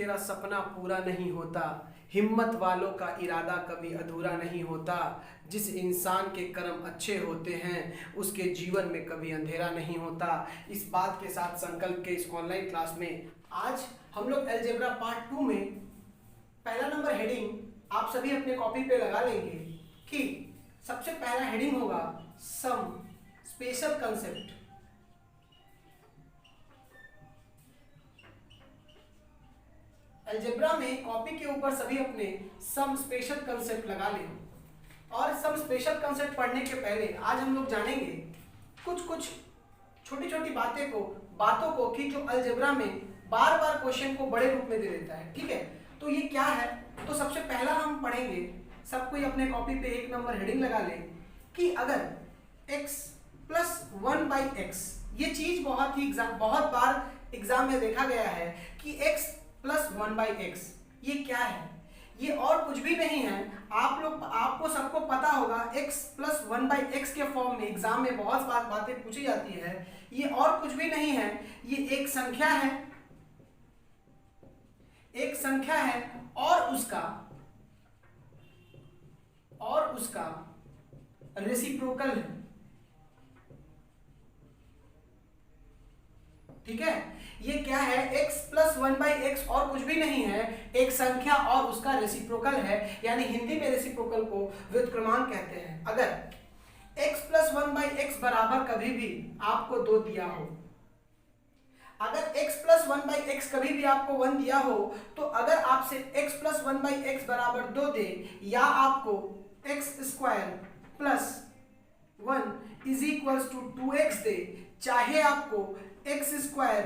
तेरा सपना पूरा नहीं होता, हिम्मत वालों का इरादा कभी अधूरा नहीं होता, जिस इंसान के कर्म अच्छे होते हैं उसके जीवन में कभी अंधेरा नहीं होता। इस बात के साथ संकल्प के इस ऑनलाइन क्लास में आज हम लोग अलजेब्रा पार्ट 2 में पहला नंबर हेडिंग आप सभी अपने कॉपी पे लगा लेंगे कि सबसे पहला हेडिंग होगा सम स्पेशल कंसेप्ट। अलजेब्रा में कॉपी के ऊपर सभी अपने सम स्पेशल कंसेप्ट लगा लें। और सम स्पेशल कंसेप्ट पढ़ने के पहले आज हम लोग जानेंगे कुछ छोटी छोटी बातों को कि जो अलजेब्रा में बार बार क्वेश्चन को बड़े रूप में दे देता है। ठीक है, तो ये क्या है? तो सबसे पहला हम पढ़ेंगे, सब कोई अपने कॉपी पे एक नंबर हेडिंग लगा ले कि अगर x प्लस 1/x, ये चीज बहुत बार एग्जाम में देखा गया है कि x प्लस 1/x ये क्या है? ये और कुछ भी नहीं है। आपको सबको पता होगा x प्लस 1/x के फॉर्म में एग्जाम में बहुत बार बातें पूछी जाती है। ये और कुछ भी नहीं है, ये एक संख्या है और उसका रेसिप्रोकल है। ठीक है, ये क्या है? x प्लस 1/x और कुछ भी नहीं है, एक संख्या और उसका रेसिप्रोकल है, यानी हिंदी में रेसिप्रोकल को व्युत्क्रमांक कहते हैं। अगर x प्लस 1/x बराबर कभी भी आपको 2 दिया हो, अगर x प्लस 1/x कभी भी आपको 1 दिया हो, तो अगर आपसे x प्लस 1/x बराबर 2 दे या आपको x square plus 1 is equals to 2x दे, चाहे आपको x square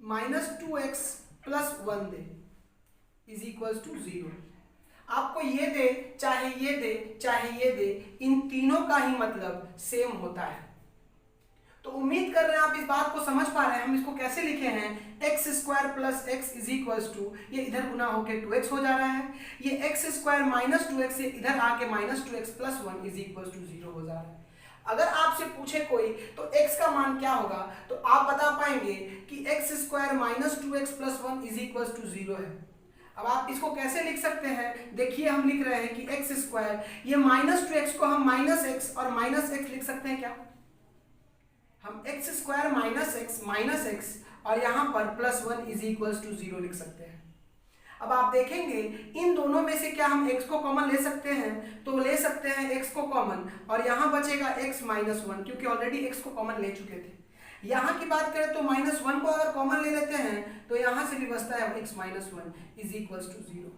minus 2x plus 1 दे इज इक्वल्स टू 0, आपको ये दे चाहे ये दे, इन तीनों का ही मतलब सेम होता है। तो उम्मीद कर रहे हैं आप इस बात को समझ पा रहे हैं। हम इसको कैसे लिखे हैं? x square plus x is equals to, ये इधर गुना होके 2x हो जा रहा है, ये x स्क्वायर माइनस 2x से इधर आके minus 2x plus 1 is equals to 0 हो जा रहा है। अगर आपसे पूछे कोई तो x का मान क्या होगा, तो आप बता पाएंगे कि x square minus 2x plus 1 is equals to 0 है। अब आप इसको कैसे लिख सकते हैं? देखिए, हम लिख रहे हैं कि x स्क्वायर, ये माइनस 2x को हम माइनस x और माइनस x लिख सकते हैं क्या? हम x स्क्वायर माइनस x और यहाँ पर प्लस 1 इज इक्वल्स टू 0 लिख सकते हैं। अब आप देखेंगे इन दोनों में से क्या हम x को कॉमन ले सकते हैं? तो ले सकते हैं x को कॉमन, और यहाँ बचेगा x माइनस 1, क्योंकि ऑलरेडी x को कॉमन ले चुके थे। यहाँ की बात करें तो माइनस 1 को अगर कॉमन ले लेते हैं तो यहाँ से भी बचता है x minus 1 is equals to 0।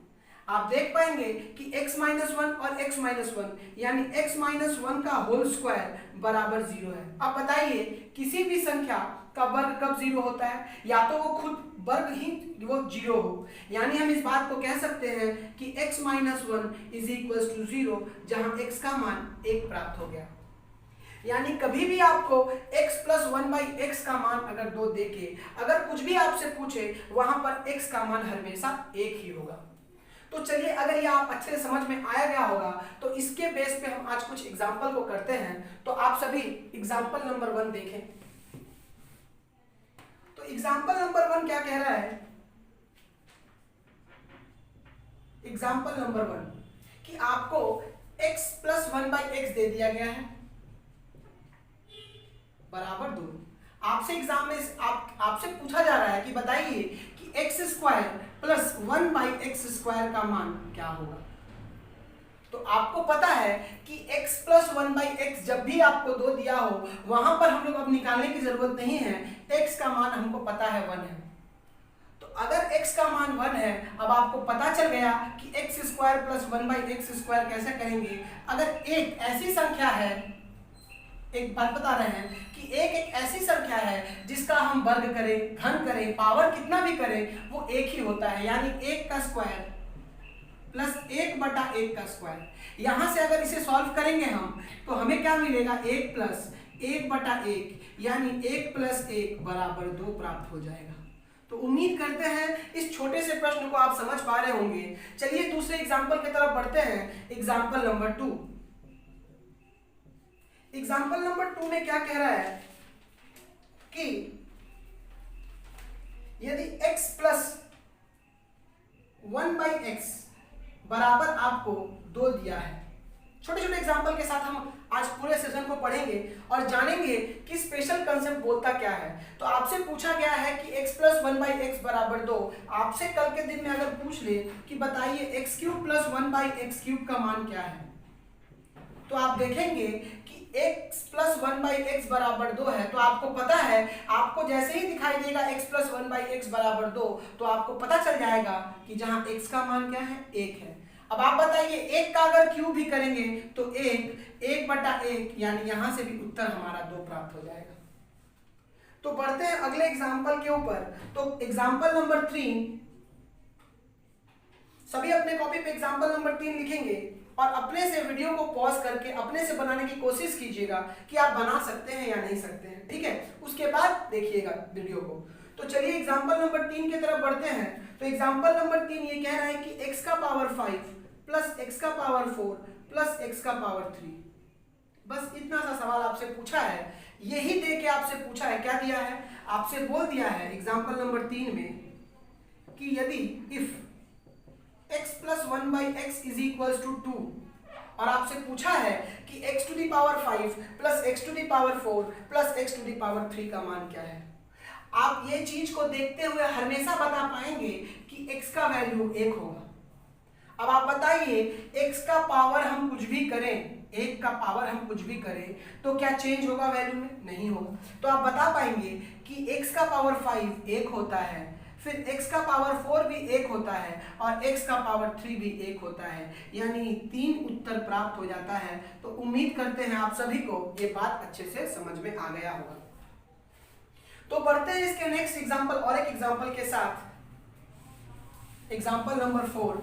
आप देख पाएंगे कि x माइनस 1 और x माइनस 1 यानी x माइनस 1 का होल स्क्वायर बराबर 0 है। अब बताइए, किसी भी संख्या का वर्ग कब 0 होता है? या तो वो खुद वर्ग ही वो 0 हो, यानी हम इस बात को कह सकते हैं कि x minus 1 is equals to 0, जहां x का मान 1 प्राप्त हो गया। यानी कभी भी आपको x प्लस 1/x का मान अगर 2 देके अगर कुछ भी आपसे पूछे, वहां पर x का मान हमेशा 1 ही होगा। तो चलिए, अगर ये आप अच्छे से समझ में आया गया होगा तो इसके बेस पे हम आज कुछ एग्जाम्पल को करते हैं। तो आप सभी एग्जाम्पल नंबर 1 देखें। तो एग्जाम्पल नंबर 1 क्या कह रहा है? एग्जाम्पल नंबर 1 कि आपको x प्लस 1/x दे दिया गया है बराबर 2। आपसे एग्जाम में आपसे पूछा जा रहा है कि बताइए कि x square plus 1/x square का मान क्या होगा। तो आपको पता है कि x प्लस 1/x जब भी आपको 2 दिया हो, वहां पर हम लोग अब निकालने की जरूरत नहीं है, x का मान हमको पता है 1 है। तो अगर x का मान 1 है, अब आपको पता चल गया कि x square plus 1/x square कैसे करेंगे। अगर एक ऐसी संख्या है, एक बात बता रहे हैं कि एक ऐसी संख्या है जिसका हम वर्ग करें, घन करें, पावर कितना भी करें, वो 1 ही होता है, यानी 1 का स्क्वायर प्लस 1/1 का स्क्वायर। यहां से अगर इसे सॉल्व करेंगे हम तो हमें क्या मिलेगा? 1 प्लस 1/1 यानी 1 प्लस 1 बराबर 2 प्राप्त हो जाएगा। तो उम्मीद करते हैं इस छोटे से प्रश्न को आप समझ पा रहे होंगे। चलिए दूसरे एग्जाम्पल की तरफ बढ़ते हैं। Example number 2। एग्जाम्पल नंबर 2 में क्या कह रहा है कि यदि x प्लस 1/x बराबर आपको 2 दिया है। छोटे छोटे एग्जाम्पल के साथ हम आज पूरे सेशन को पढ़ेंगे और जानेंगे कि स्पेशल कंसेप्ट बोलता क्या है। तो आपसे पूछा गया है कि x + 1/x बराबर 2। आपसे कल के दिन में अगर पूछ ले कि बताइए x³ + 1/x³ का मान क्या है, तो आप देखेंगे कि x + 1/x बराबर 2 है। तो आपको पता है, आपको जैसे ही दिखाई देगा x + 1/x बराबर 2 तो आपको पता चल जाएगा कि जहां x का मान क्या है, 1 है। अब आप बताइए 1 का अगर क्यूब भी करेंगे तो 1/1 यानी यहां से भी उत्तर हमारा 2 प्राप्त हो जाएगा। तो बढ़ते हैं अगले एग्जाम्पल के ऊपर। तो एग्जाम्पल नंबर 3, सभी अपने कॉपी पे एग्जाम्पल नंबर 3 लिखेंगे और अपने से वीडियो को पॉज करके अपने से बनाने की कोशिश कीजिएगा कि आप बना सकते हैं या नहीं सकते हैं, ठीक है। उसके बाद देखिएगा वीडियो को। तो चलिए एग्जाम्पल नंबर 3 की तरफ बढ़ते हैं। तो एग्जाम्पल नंबर 3 ये कह रहा है कि x का पावर 5 प्लस x का पावर 4 प्लस x का पावर 3। बस इतना सा सवाल आपसे पूछा है, यही दे के आपसे पूछा है, क्या दिया है, आपसे बोल दिया है एग्जाम्पल नंबर 3 में कि यदि इफ x + 1/x = 2 और आपसे पूछा है कि x⁵ plus x⁴ plus x⁴ का मान क्या है। आप ये चीज को देखते हुए हमेशा बता पाएंगे कि x का वैल्यू 1 होगा। अब आप बताइए x का पावर हम कुछ भी करें, 1 का पावर हम कुछ भी करें तो क्या चेंज होगा वैल्यू में? नहीं होगा। तो आप बता पाएंगे कि x का पावर 5 1 होता है, फिर x का पावर 4 भी 1 होता है और x का पावर 3 भी 1 होता है, यानी 3 उत्तर प्राप्त हो जाता है। तो उम्मीद करते हैं आप सभी को ये बात अच्छे से समझ में आ गया होगा। तो बढ़ते हैं इसके नेक्स्ट एग्जांपल और एक एग्जांपल के साथ। Example number 4।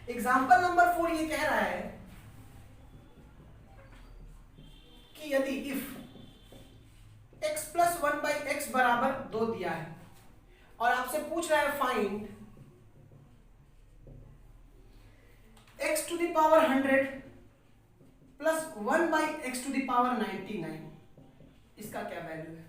एग्जांपल नंबर 4 ये कह रहा है कि यदि इफ x + 1/x बराबर 2 दिया है और आपसे पूछ रहा है फाइंड x⁴ प्लस 1/x⁴99, इसका क्या वैल्यू है।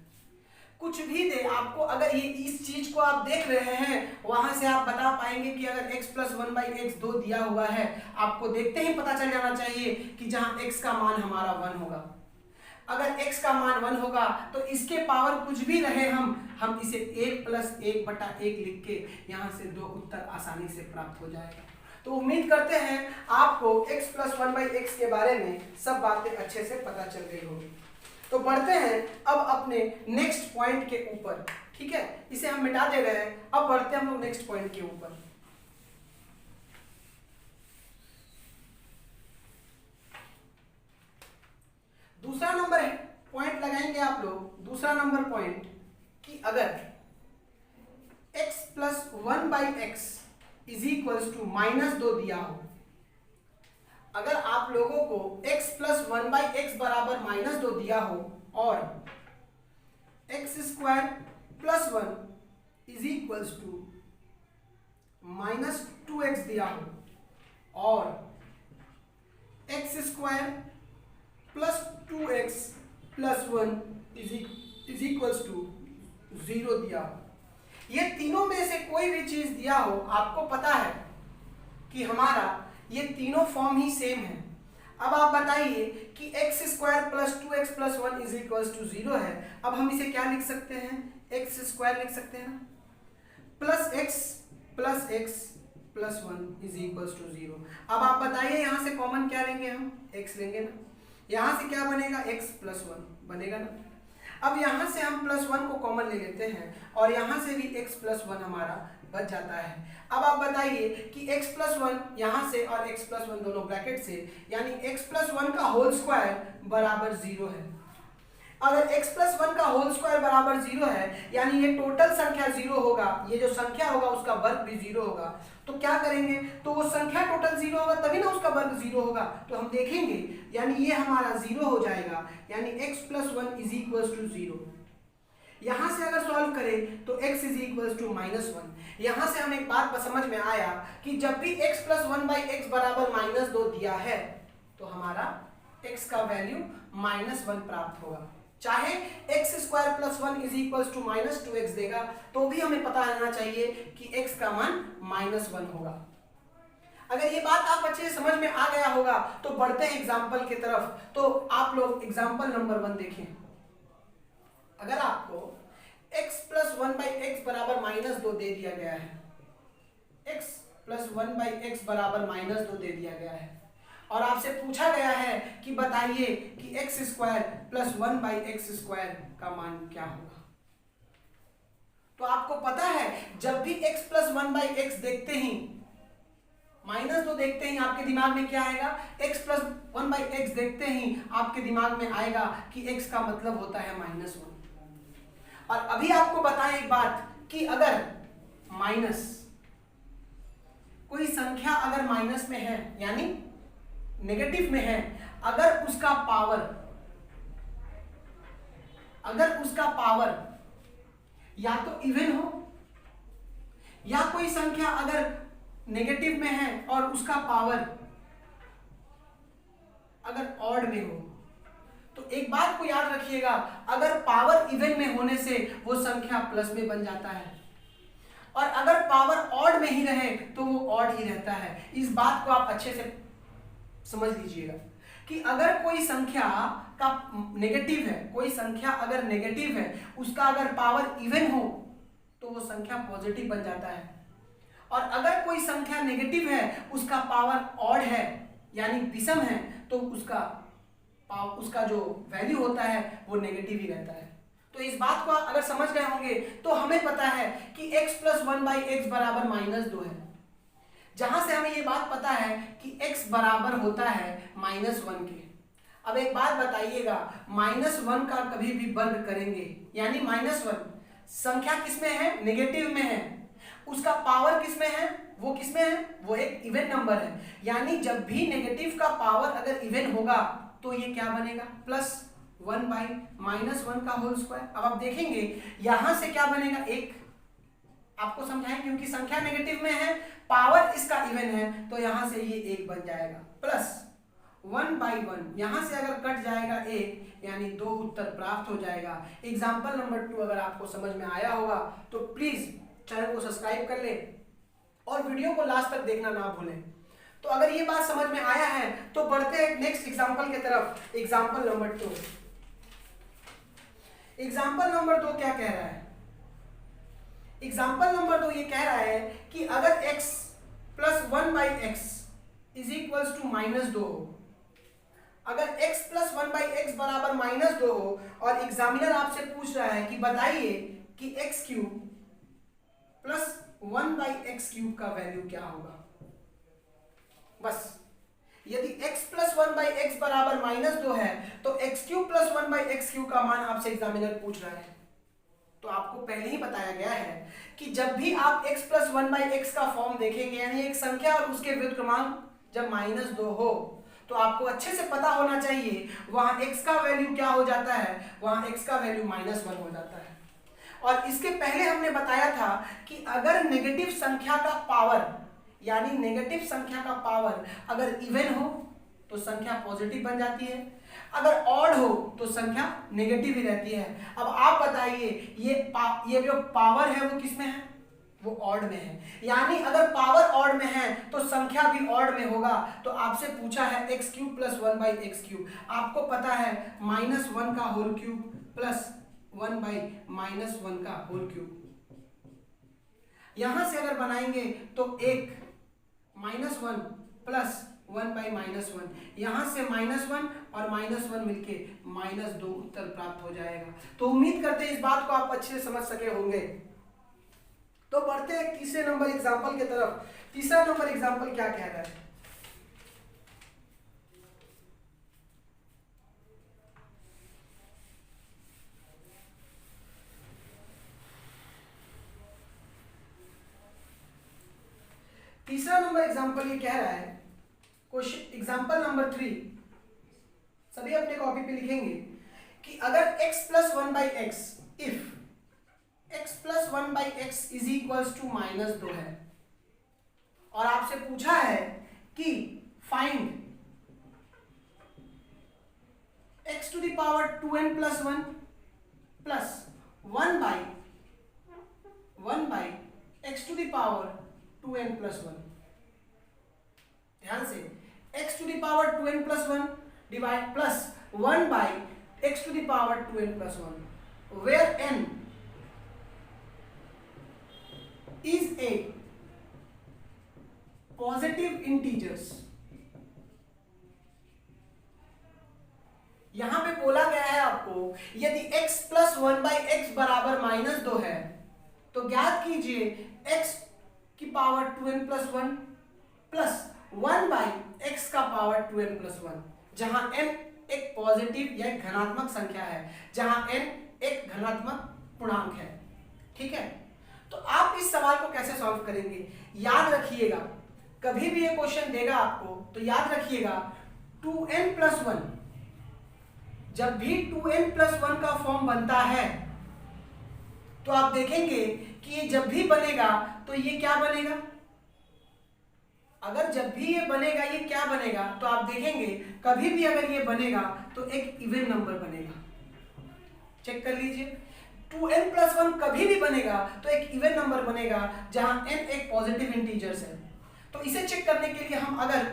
कुछ भी दे आपको, अगर ये इस चीज को आप देख रहे हैं वहां से आप बता पाएंगे कि अगर x + 1/x 2 दिया हुआ है, आपको देखते ही पता चल जाना चाहिए कि जहां x का मान हमारा 1 होगा। अगर x का मान 1 होगा तो इसके पावर कुछ भी रहे हम इसे 1 + 1/1 लिख के यहाँ से 2 उत्तर आसानी से प्राप्त हो जाएगा। तो उम्मीद करते हैं आपको x + 1/x के बारे में सब बातें अच्छे से पता चल गई होगी। तो बढ़ते हैं अब अपने नेक्स्ट पॉइंट के ऊपर, ठीक है। इसे हम मिटा दे रहे हैं, अब बढ़ते हैं हम लोग नेक्स्ट पॉइंट के ऊपर। दूसरा नंबर है पॉइंट लगाएंगे आप लोग, दूसरा नंबर पॉइंट कि अगर x + 1/x = -2 दिया हो। अगर आप लोगों को x + 1/x बराबर -2 दिया हो और x² + 1 = -2x दिया हो और x² + 2x + 1 = 0 दिया हो, ये तीनों में से कोई भी चीज दिया हो, आपको पता है कि हमारा ये तीनों फॉर्म ही सेम है। अब आप बताइए कि x² + 2x + 1 = 0 है। अब हम इसे क्या लिख सकते हैं, x² लिख सकते हैं ना, प्लस x + 1 = 0। अब आप बताइए यहाँ से कॉमन क्या लेंगे, हम x लेंगे ना, यहाँ से क्या बनेगा, x + 1 बनेगा ना। अब यहाँ से हम +1 को कॉमन ले लेते हैं और यहाँ से भी x + 1 हमारा बच जाता है। अब आप बताइए कि x + 1 यहाँ से और x + 1 दोनों ब्रैकेट से, यानी x + 1 का होल स्क्वायर बराबर 0 है। अगर x + 1 का होल स्क्वायर बराबर 0 है, यानी ये टोटल संख्या 0 होगा, ये जो संख्या होगा उसका वर्ग भी 0 होगा। तो क्या करेंगे, तो वो संख्या टोटल 0 होगा तभी ना उसका वर्ग 0 होगा। तो हम देखेंगे, यानी ये हमारा 0 हो जाएगा, यानी x + 1 = 0। यहां से अगर सॉल्व करें तो x = -1। यहां से हमें एक बात समझ में आया कि जब भी x + 1/x बराबर -2 दिया है तो हमारा x का वैल्यू -1 प्राप्त होगा। चाहे x square plus 1 is equal to -2x देगा तो भी हमें पता रहना चाहिए कि x का मान -1 होगा। अगर ये बात आप अच्छे से समझ में आ गया होगा तो बढ़ते हैं एग्जाम्पल की तरफ। तो आप लोग एग्जाम्पल नंबर 1 देखें। अगर आपको x प्लस 1/x बराबर -2 दे दिया गया है, x प्लस 1/x बराबर -2 दे दिया गया है और आपसे पूछा गया है कि बताइए कि x स्क्वायर प्लस 1/x² का मान क्या होगा, तो आपको पता है जब भी x प्लस 1/x देखते ही -2 देखते ही आपके दिमाग में क्या आएगा, x प्लस 1/x देखते ही आपके दिमाग में आएगा कि x का मतलब होता है -1। और अभी आपको बताएं एक बात कि अगर माइनस कोई संख्या अगर माइनस में है यानी नेगेटिव में है, अगर उसका पावर या तो इवन हो या कोई संख्या अगर नेगेटिव में है और उसका पावर अगर ऑड में हो, तो एक बात को याद रखिएगा, अगर पावर इवन में होने से वो संख्या प्लस में बन जाता है और अगर पावर ऑड में ही रहे तो वो ऑड ही रहता है। इस बात को आप अच्छे से समझ लीजिएगा कि अगर कोई संख्या का नेगेटिव है, कोई संख्या अगर नेगेटिव है, उसका अगर पावर इवन हो तो वो संख्या पॉजिटिव बन जाता है और अगर कोई संख्या नेगेटिव है, उसका पावर ऑड है यानी विषम है, तो उसका जो वैल्यू होता है वो नेगेटिव ही रहता है। तो इस बात को अगर समझ गए होंगे तो हमें पता है कि x प्लस 1/x बराबर -2 है, जहां से हमें ये बात पता है कि x बराबर होता है -1 के। अब एक बात बताइएगा, -1 का कभी भी वर्ग करेंगे यानी -1 संख्या किसमें है, नेगेटिव में है, उसका पावर किसमें है, वो किसमें है, वो एक इवन नंबर है, यानी जब भी नेगेटिव का पावर अगर इवन होगा तो ये क्या बनेगा, +1/-1 का होल स्क्वायर। अब आप देखेंगे यहां से क्या बनेगा, एक आपको समझाएं क्योंकि संख्या नेगेटिव में है, पावर इसका इवन है, तो यहां से ये 1 बन जाएगा, प्लस 1/1 यहां से अगर कट जाएगा 1 यानी 2 उत्तर प्राप्त हो जाएगा। एग्जाम्पल नंबर 2 अगर आपको समझ में आया होगा तो प्लीज चैनल को सब्सक्राइब कर ले और वीडियो को लास्ट तक देखना ना भूलें। तो अगर ये बात समझ में आया है तो बढ़ते हैं नेक्स्ट एग्जांपल की तरफ। Example number 2। एग्जांपल नंबर 2 क्या कह रहा है, एग्जांपल नंबर 2 ये कह रहा है कि अगर x plus 1/x is equals to -2 हो, अगर x प्लस 1/x बराबर -2 हो और एग्जामिनर आपसे पूछ रहा है कि बताइए कि x³ प्लस 1/x³ का वैल्यू क्या होगा। बस यदि x प्लस 1/x बराबर -2 है तो x³ प्लस 1/x³ का मान आपसे एग्जामिनर पूछ रहा है। तो आपको पहले ही बताया गया है कि जब भी आप x प्लस 1/x का फॉर्म देखेंगे यानी एक संख्या और उसके विपरीत क्रमांक जब -2 हो तो आपको अच्छे से पता होना चाहिए वहां x का वैल्यू क्या हो जाता है, वहां x का वैल्यू -1 हो जाता है। और इसके पहले हमने बताया था कि अगर नेगेटिव संख्या का पावर यानी नेगेटिव संख्या का पावर अगर इवन हो तो संख्या पॉजिटिव बन जाती है, अगर ऑड हो तो संख्या नेगेटिव ही रहती है। अब आप बताइए ये जो पावर है वो किस में है, वो ऑड में है, यानी अगर पावर ऑड में है तो संख्या भी ऑड में होगा। तो आपसे पूछा है x³ प्लस 1/x³, आपको पता है -1 का होल क्यूब प्लस 1/-1 का होल क्यूब। यहां से अगर बनाएंगे तो 1 -1 प्लस 1/-1, यहां से -1 और -1 मिलके -2 उत्तर प्राप्त हो जाएगा। तो उम्मीद करते हैं इस बात को आप अच्छे से समझ सके होंगे। तो बढ़ते हैं तीसरे नंबर एग्जांपल की तरफ। तीसरा नंबर एग्जांपल क्या कह रहा है, तीसरा नंबर एग्जांपल ये कह रहा है, क्वेश्चन एग्जांपल नंबर 3 सभी अपने कॉपी पे लिखेंगे कि अगर x plus 1/x if x plus 1/x is equals to -2 है और आपसे पूछा है कि find x x to the power 2n plus 1 plus 1 by x to the power 2n plus 1। ध्यान से x to the power 2n plus 1 divide plus 1 by x to the power 2n plus 1 where n is a positive integers. यहां पे बोला गया है आपको यदि x plus 1 by x बराबर -2 है तो ज्ञात कीजिए x की power 2n plus 1 plus 1 by x का पावर 2n प्लस 1, जहां n एक पॉजिटिव या एक धनात्मक संख्या है, जहां n एक धनात्मक पूर्णांक है। ठीक है, तो आप इस सवाल को कैसे सॉल्व करेंगे? याद रखिएगा, कभी भी ये क्वेश्चन देगा आपको तो याद रखिएगा 2n प्लस 1, जब भी 2n प्लस 1 का फॉर्म बनता है तो आप देखेंगे कि ये जब भी बनेगा तो ये क्या बनेगा। अगर जब भी ये बनेगा ये क्या बनेगा तो आप देखेंगे कभी भी अगर ये बनेगा तो एक इवन नंबर बनेगा। चेक कर लीजिए, 2n प्लस 1 कभी भी बनेगा तो एक इवन नंबर बनेगा जहां n एक पॉजिटिव इंटीजर्स है। तो इसे चेक करने के लिए हम अगर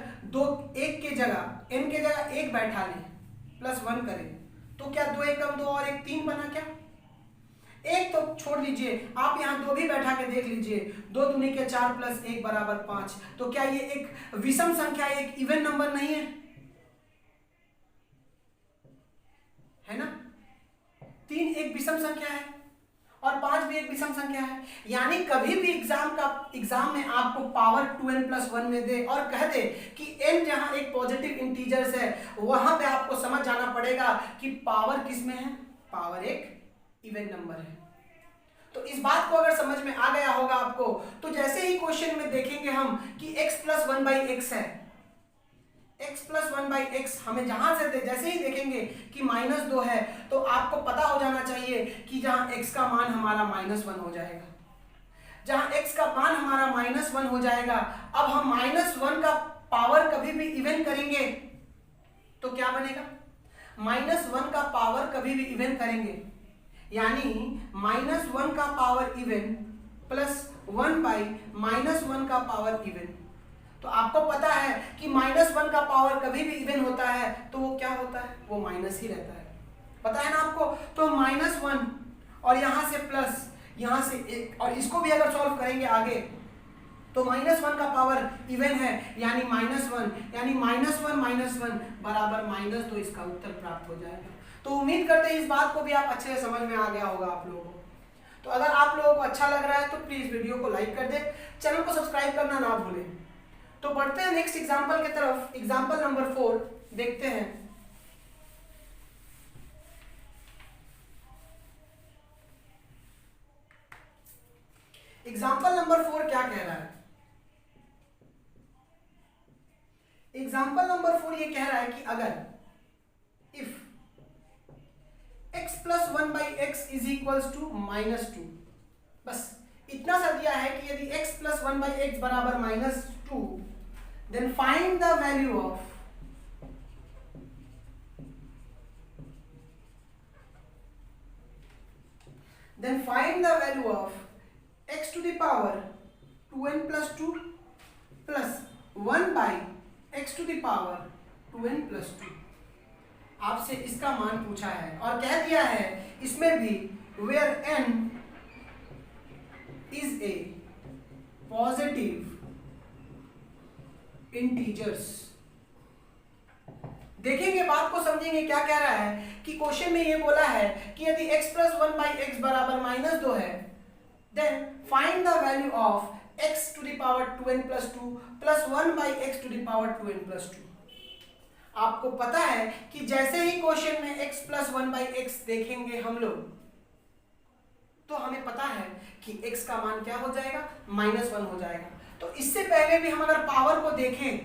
n के जगह 1 बैठा लें प्लस 1 करें तो क्या 2 एकम 2 और 1 3 बना क्या? एक तो छोड़ लीजिए, आप यहां 2 भी बैठा के देख लीजिए, 2 दूनी के 4 प्लस 1 बराबर 5। तो क्या ये एक विषम संख्या, एक इवन नंबर नहीं है? है ना? 3 एक विषम संख्या है और 5 भी एक विषम संख्या है। यानी कभी भी एग्जाम में आपको पावर 2n प्लस 1 में दे और कह दे कि n जहां एक पॉजिटिव इंटीजर्स है वहां पे आपको समझ जाना पड़ेगा कि पावर किस में है, पावर एक इवन नंबर है। तो इस बात को अगर समझ में आ गया होगा आपको, तो जैसे ही क्वेश्चन में देखेंगे हम कि x प्लस 1 बाई एक्स है, x प्लस 1 बाई एक्स हमें जहां से जैसे ही देखेंगे कि -2 है तो आपको पता हो जाना चाहिए कि जहां x का मान हमारा -1 हो जाएगा। जहां x का मान हमारा -1 हो जाएगा, अब हम -1 का पावर कभी भी इवन करेंगे तो क्या बनेगा? -1 का पावर कभी भी इवन करेंगे यानी -1 का पावर इवन प्लस 1 बाई -1 का पावर इवन। तो आपको पता है कि -1 का पावर कभी भी इवन होता है तो वो क्या होता है, वो माइनस ही रहता है, पता है ना आपको। तो -1 और यहां से प्लस, यहां से 1, और इसको भी अगर सॉल्व करेंगे आगे तो -1 का पावर इवन है यानी -1, यानी -1 बराबर -2, इसका उत्तर प्राप्त हो जाएगा। तो उम्मीद करते हैं इस बात को भी आप अच्छे से समझ में आ गया होगा आप लोगों को। तो अगर आप लोगों को अच्छा लग रहा है तो प्लीज वीडियो को लाइक कर दे, चैनल को सब्सक्राइब करना ना भूलें। तो बढ़ते हैं नेक्स्ट एग्जांपल की तरफ। एग्जांपल नंबर 4 देखते हैं। एग्जांपल नंबर 4 क्या कह रहा है? एग्जांपल नंबर 4 ये कह रहा है कि अगर if x plus 1 by x is equals to -2, बस इतना सा दिया है कि यदि x प्लस 1 बाई एक्स बराबर -2, then find the value of x to the power 2n plus 2 plus 1 by x to the power 2n plus 2। आपसे इसका मान पूछा है और कह दिया है इसमें भी where n is a positive integers. देखेंगे बात को, समझेंगे क्या कह रहा है कि क्वेश्चन में ये बोला है कि यदि x प्लस 1 बाई एक्स बराबर -2 है, then find the value of x to the power 2n plus 2 plus 1 by x to the power 2n plus 2। आपको पता है कि जैसे ही क्वेश्चन में x प्लस 1 बाई एक्स देखेंगे हम लोग तो हमें पता है कि x का मान क्या हो जाएगा, -1 हो जाएगा। तो इससे पहले भी हम अगर पावर को देखें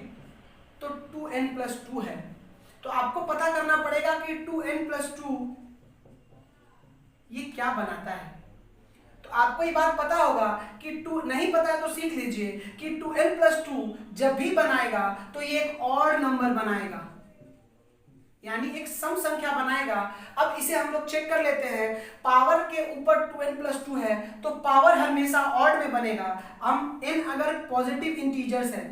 तो 2n प्लस 2 है, तो आपको पता करना पड़ेगा कि 2n प्लस 2 ये क्या बनाता है। तो आपको ये बात पता होगा कि 2 नहीं पता है तो सीख लीजिए कि 2n प्लस 2 जब भी बनाएगा तो ये एक ऑड नंबर बनाएगा, यानी एक सम संख्या बनाएगा। अब इसे हम लोग चेक कर लेते हैं, पावर के ऊपर 2n+2 है तो पावर हमेशा ऑड में बनेगा। हम n अगर पॉजिटिव इंटीजर्स है,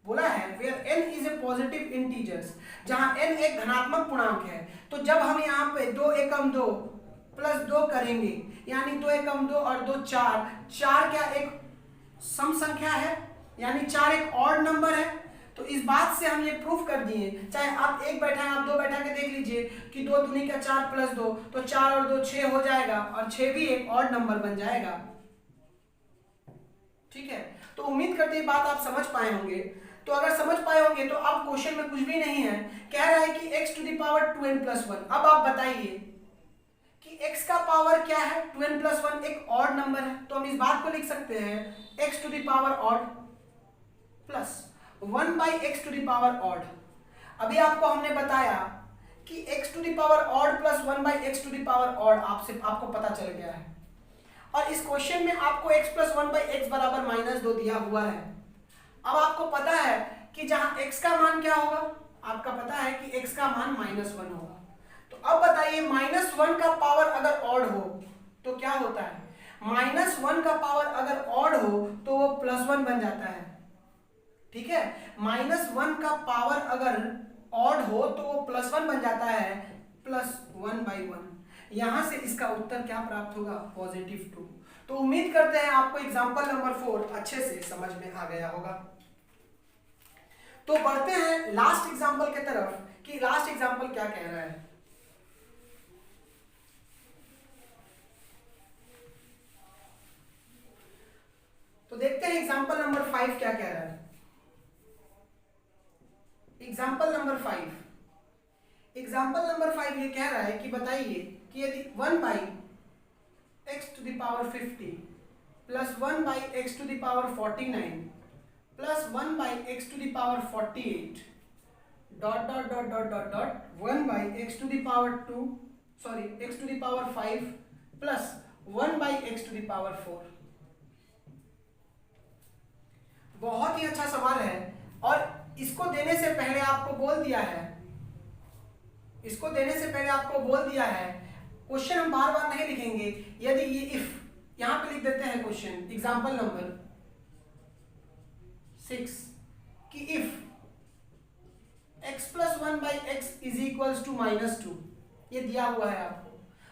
बोला है where n is a positive integers, जहां n एक धनात्मक पूर्णांक है, तो जब हम यहाँ पे 2 एकम 2 प्लस 2 करेंगे, यानी 2 एकम 2 और 2 4, 4 क्या एक सम संख्या है, यानी 4 एक ऑड नंबर है। तो इस बात से हम ये प्रूफ कर दिए, चाहे आप एक बैठा है, आप दो बैठा के देख लीजिए कि 2 दूनी का 4 प्लस 2, तो 4 और 2 6 हो जाएगा, और 6 भी एक ऑड नंबर बन जाएगा। ठीक है, तो उम्मीद करते हैं बात आप समझ पाए होंगे। तो अगर समझ पाए होंगे तो अब क्वेश्चन में कुछ भी नहीं है, कह रहा है कि x to the power 2n+1। अब आप बताइए कि x का पावर क्या है, 2n+1 एक ऑड नंबर है, तो हम इस बात को लिख सकते हैं x to the power odd plus 1/x to the power odd. अभी आपको हमने बताया कि x to the power odd plus 1/x to the power odd आपको पता चल गया है, और इस क्वेश्चन में आपको x प्लस 1/x बराबर -2 दिया हुआ है। अब आपको पता है कि जहां x का मान क्या होगा, आपका पता है कि x का मान -1 होगा। तो अब बताइए -1 का पावर अगर ऑड हो तो क्या होता है, -1 का पावर अगर ऑड हो तो वो +1 बन जाता है। ठीक है, -1 का पावर अगर ऑड हो तो वो +1 बन जाता है, +1/1। यहां से इसका उत्तर क्या प्राप्त होगा, +2। तो उम्मीद करते हैं आपको एग्जांपल नंबर 4 अच्छे से समझ में आ गया होगा। तो बढ़ते हैं लास्ट एग्जांपल की तरफ कि लास्ट एग्जांपल क्या कह रहा है। तो देखते हैं एग्जांपल नंबर 5 क्या कह रहा है। एग्जाम्पल नंबर 5 ये कह रहा है कि बताइए कि यदि 1/x to the power 50 plus 1/x to the power 49 plus 1/x to the power 48 1/x to the power x to the power 5 plus 1/x to the power 4। बहुत ही अच्छा सवाल है, और इसको देने से पहले आपको बोल दिया है, क्वेश्चन हम बार बार नहीं लिखेंगे। यदि ये इफ, यहां पे लिख देते हैं क्वेश्चन एग्जांपल नंबर 6 कि if x plus 1/x is equals to -2, ये दिया हुआ है आपको,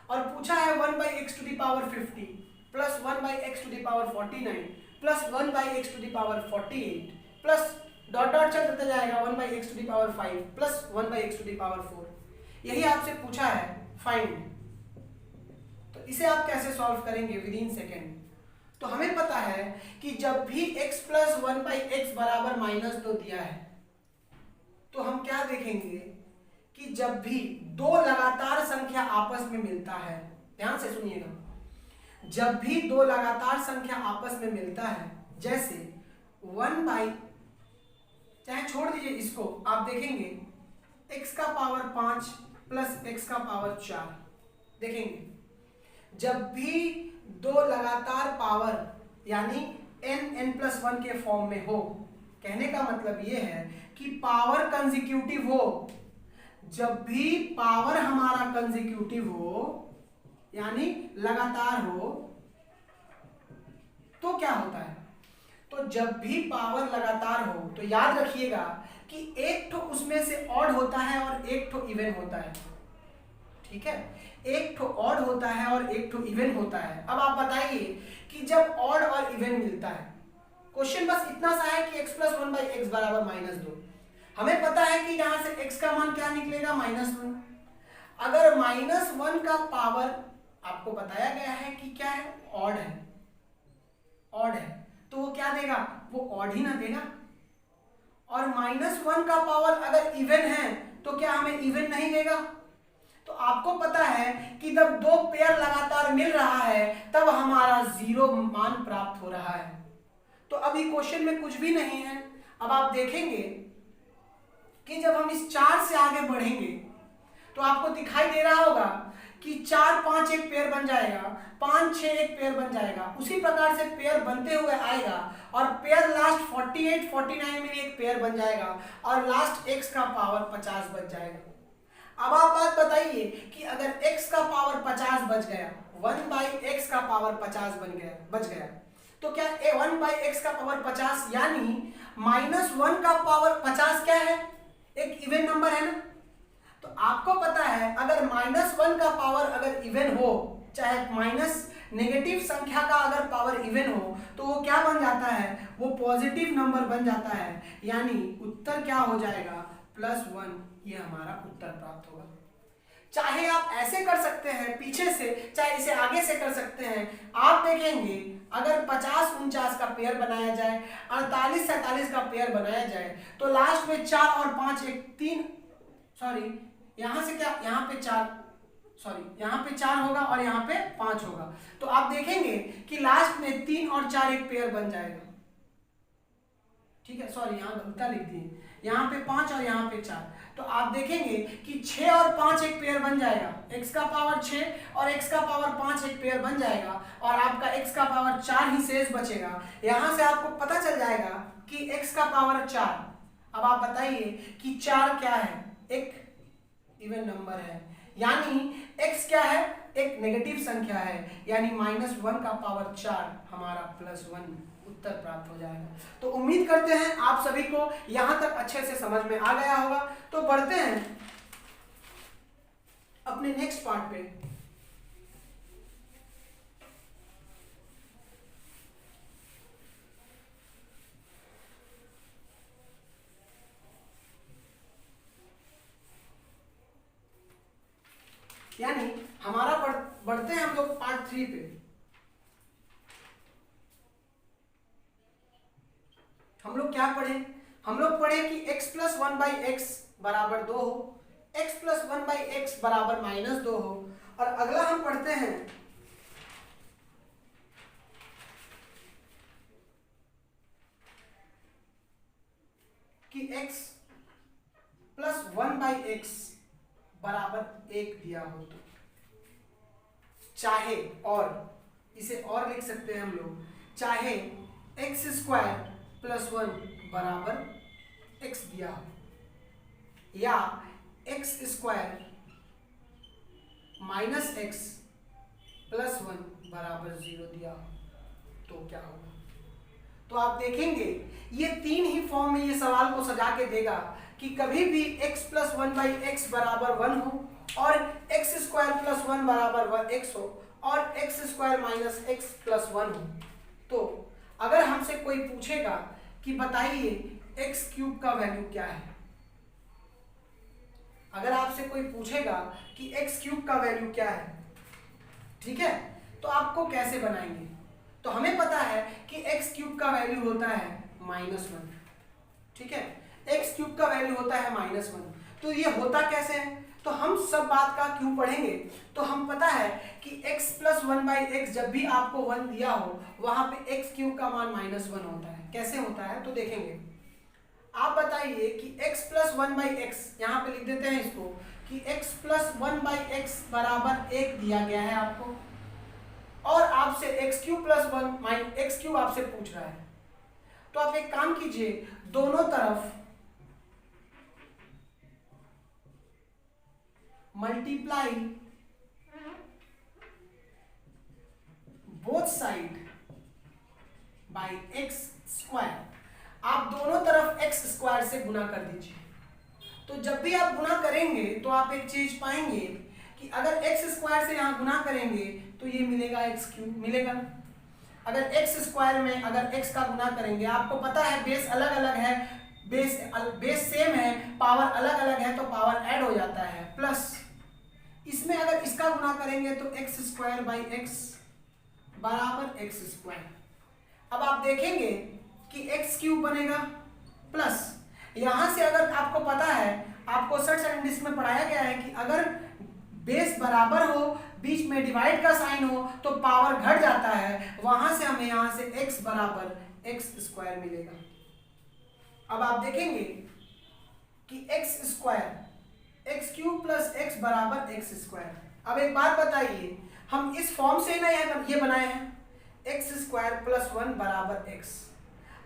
और पूछा है 1/x to the power 50 plus 1/x to the power 49 plus 1/x to the power 48 plus dot dot चल देता जाएगा 1/x to the power 5 plus 1/x to the power 4। यही आपसे पूछा है फाइंड। तो इसे आप कैसे सॉल्व करेंगे विदिन सेकेंड। तो हमें पता है कि जब भी x प्लस 1/x बराबर -2 दिया है, तो हम क्या देखेंगे कि जब भी दो लगातार संख्या आपस में मिलता है, ध्यान से सुनिएगा, जब भी दो लगातार संख्या आपस में मिलता है, जैसे 1/, चाहे छोड़ दीजिए इसको, आप देखेंगे x का पावर 5 प्लस x का पावर 4, देखेंगे जब भी दो लगातार पावर यानी n+1 के फॉर्म में हो, कहने का मतलब ये है कि पावर कंसेक्यूटिव हो। जब भी पावर हमारा कंसेक्यूटिव हो यानी लगातार हो, तो क्या होता है, तो जब भी पावर लगातार हो तो याद रखिएगा कि एक ठो उसमें से ऑड होता है और एक ठो इवन होता है। ठीक है, एक ठो ऑड होता है और एक ठो इवन होता है। अब आप बताइए कि जब ऑड और इवन मिलता है, क्वेश्चन बस इतना सा है कि x प्लस 1/x बराबर -2। हमें पता है कि यहां से x का मान क्या निकलेगा, -1। अगर -1 का पावर आपको बताया गया है कि क्या है, ऑड है, ऑड है, तो वो क्या देगा, वो ऑड ही ना देगा। और -1 का पावर अगर इवन है तो क्या हमें इवन नहीं देगा। तो आपको पता है कि जब दो पेयर लगातार मिल रहा है तब हमारा 0 मान प्राप्त हो रहा है। तो अभी क्वेश्चन में कुछ भी नहीं है। अब आप देखेंगे कि जब हम इस 4 से आगे बढ़ेंगे तो आपको दिखाई दे रहा होगा कि 4 5 एक पेयर बन जाएगा, 5 6 एक पेयर बन जाएगा। उसी प्रकार से पेयर बनते हुए आएगा और पेयर लास्ट 48 49 में भी एक पेयर बन जाएगा और लास्ट x का पावर 50 बन जाएगा। अब आप बात बताइए कि अगर x का पावर 50 बच गया, 1/x का पावर 50 बच गया, तो क्या 1/x का पावर 50 यानी -1 का पावर 50 क्या है, एक इवन नंबर है ना। तो आपको पता है अगर -1 का पावर अगर इवन हो, चाहे माइनस नेगेटिव संख्या का अगर पावर इवन हो, तो वो क्या बन जाता है, वो पॉजिटिव नंबर बन जाता है, यानी उत्तर क्या हो जाएगा, +1। ये हमारा उत्तर प्राप्त होगा। चाहे आप ऐसे कर सकते हैं पीछे से, चाहे इसे आगे से कर सकते हैं। आप देखेंगे अगर 50-49 का पेयर बनाया जाए, 48-47 का पेयर बनाया जाए, तो लास्ट में 4 और 5 एक 3, सॉरी यहां से क्या, यहाँ पे 4, सॉरी यहाँ पे 4 होगा और यहाँ पे 5 होगा। तो आप देखेंगे कि लास्ट में 3 और 4 एक पेयर बन जाएगा, ठीक है, सॉरी यहाँ उल्टा लिख दिए, यहाँ पे 5 और यहाँ पे 4। तो आप देखेंगे कि 6 और 5 एक पेयर बन जाएगा, x का पावर 6 और x का पावर 5 एक पेयर बन जाएगा, और आपका x का पावर 4 ही शेष बचेगा। यहाँ से आपको पता चल जाएगा कि x का पावर 4। अब आप बताइए कि 4 क्या है, एक इवन नंबर है, यानी x क्या है, एक नेगेटिव संख्या है, यानी -1 का पावर 4 हमारा +1 उत्तर प्राप्त हो जाएगा। तो उम्मीद करते हैं आप सभी को यहां तक अच्छे से समझ में आ गया होगा। तो बढ़ते हैं अपने नेक्स्ट पार्ट पे। यानी हमारा बढ़ते हैं हम लोग पार्ट 3 पे। हम लोग क्या पढ़े, हम लोग पढ़े कि x + 1/x बराबर 2 हो, x + 1/x बराबर -2 हो, और अगला हम पढ़ते हैं कि x + 1/x बराबर 1 दिया हो, तो चाहे, और इसे और लिख सकते हैं हम लोग, चाहे x² + 1 बराबर x दिया हो, या x² - x + 1 बराबर 0 दिया हो, तो क्या होगा। तो आप देखेंगे ये 3 ही फॉर्म में ये सवाल को सजा के देगा कि कभी भी x + 1/x बराबर 1 हो, और x² + 1 बराबर x हो, और x² - x + 1 हो। तो अगर हमसे कोई पूछेगा कि बताइए x³ का वैल्यू क्या है, अगर आपसे कोई पूछेगा कि x³ का वैल्यू क्या है, ठीक है, तो आपको कैसे बनाएंगे। तो हमें पता है कि x³ का वैल्यू होता है -1, ठीक है, x³ का वैल्यू होता है -1। तो ये होता कैसे है, तो हम सब बात का क्यों पढ़ेंगे। तो हम पता है कि x + 1/x जब भी आपको 1 दिया हो, वहां पे x³ का मान -1 होता है। कैसे होता है तो देखेंगे। आप बताइए कि x + 1/x, यहाँ पे लिख देते हैं इसको कि x + 1/x बराबर 1 दिया गया है आपको, और आपसे x³ + 1 x³ आपसे पूछ रहा है। तो आप एक काम कीजिए, दोनों तरफ multiply both side by x²। आप दोनों तरफ x² से गुना कर दीजिए। तो जब भी आप गुना करेंगे तो आप एक चीज पाएंगे कि अगर x² से यहां गुना करेंगे तो ये मिलेगा x³ मिलेगा। अगर x² में अगर x का गुना करेंगे, आपको पता है बेस अलग अलग है, बेस सेम है, पावर अलग अलग है, तो पावर ऐड हो जाता है, प्लस इसमें अगर इसका गुना करेंगे तो x² x बराबर x²। अब आप देखेंगे कि x³ बनेगा, प्लस यहां से अगर आपको पता है, आपको 60 में पढ़ाया गया है कि अगर बेस बराबर हो, बीच में डिवाइड का साइन हो, तो पावर घट जाता है, वहां से हमें यहां से x बराबर x² मिलेगा। अब आप देखेंगे कि x² x³ + x बराबर x²। अब एक बात बताइए, हम इस फॉर्म से ना ये बनाए हैं x² + 1 बराबर x।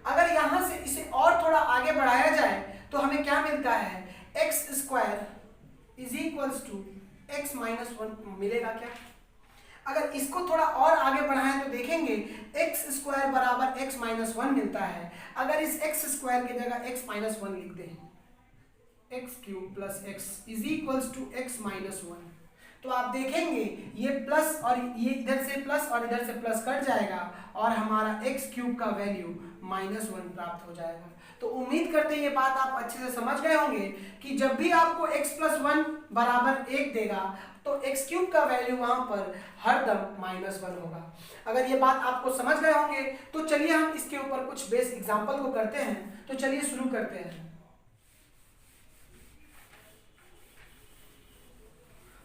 अगर यहां से इसे और थोड़ा आगे बढ़ाया जाए तो हमें क्या मिलता है, x² is equals to x minus 1 मिलेगा क्या? अगर इसको थोड़ा और आगे बढ़ाएं तो देखेंगे एक्स स्क्वायर बराबर x माइनस 1 मिलता है। अगर इस x स्क्वायर की जगह x माइनस 1 लिख दें, x cube plus x is equals to x minus 1, तो आप देखेंगे ये प्लस और ये इधर से प्लस और इधर से प्लस कट जाएगा और हमारा x क्यूब का वैल्यू माइनस 1 प्राप्त हो जाएगा। तो उम्मीद करते हैं ये बात आप अच्छे से समझ गए होंगे कि जब भी आपको x प्लस 1 बराबर 1 देगा तो x क्यूब का वैल्यू वहां पर हरदम माइनस 1 होगा। अगर ये बात आपको समझ गए होंगे तो चलिए हम इसके ऊपर कुछ बेस एग्जांपल को करते हैं। तो चलिए शुरू करते हैं।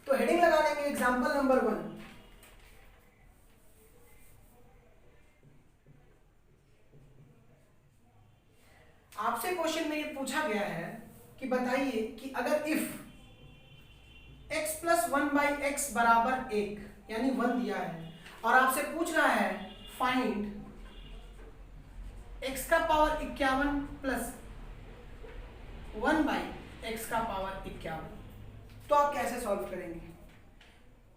तो हेडिंग लगा लेंगे एग्जांपल नंबर 1। आपसे क्वेश्चन में ये पूछा गया है कि बताइए कि अगर if x plus 1 by x बराबर 1 यानी 1 दिया है और आपसे पूछ रहा है फाइंड x का पावर 51 प्लस 1 बाई एक्स का पावर 51, तो आप कैसे सॉल्व करेंगे?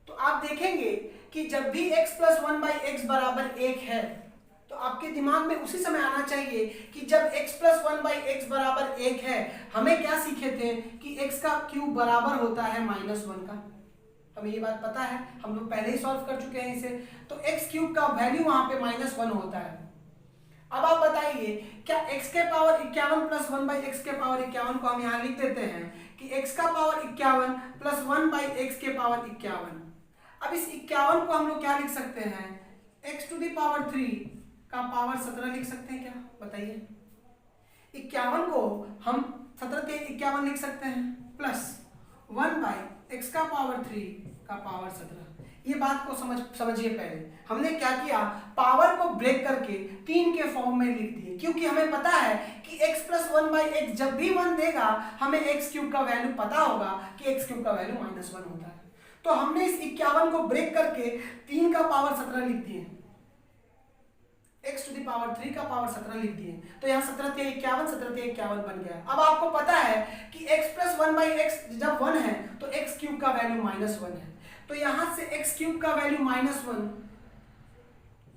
तो आप देखेंगे कि जब भी x प्लस 1 बाई एक्स बराबर 1 है तो आपके दिमाग में उसी समय आना चाहिए कि जब x प्लस 1 बाई एक्स बराबर 1 है, हमें क्या सीखे थे कि x का क्यूब बराबर होता है माइनस 1 का। हमें ये बात पता है, हम लोग पहले ही सॉल्व कर चुके हैं इसे। तो x क्यूब का वैल्यू वहां पे माइनस 1 होता है। अब आप बताइए क्या x के पावर 51 प्लस 1 बाई एक्स के पावर 51 को हम यहाँ लिख देते हैं कि x का पावर 51 प्लस 1 बाई एक्स के पावर 51। अब इस 51 को हम लोग क्या लिख सकते हैं? x टू द पावर 3 का पावर 17 लिख सकते हैं क्या? बताइए। 51 को हम 17 के 51 लिख सकते हैं प्लस 1 बाई एक्स का पावर 3 का पावर 17। ये बात को समझिए। पहले हमने क्या किया, पावर को ब्रेक करके 3 के फॉर्म में लिख दिए, क्योंकि हमें पता है कि x प्लस 1 बाई एक्स जब भी 1 देगा हमें x क्यूब का वैल्यू पता होगा कि x क्यूब का वैल्यू माइनस 1 होता है। तो हमने इस 51 को ब्रेक करके 3 का पावर 17 लिख दिए, x टू द पावर 3 का पावर 17 लिख दिए। तो यहाँ 17 × 51 17 × 51 बन गया। अब आपको पता है कि x प्लस 1 बाई एक्स जब 1 है तो x क्यूब का वैल्यू माइनस 1 है। तो यहां से x क्यूब का वैल्यू माइनस 1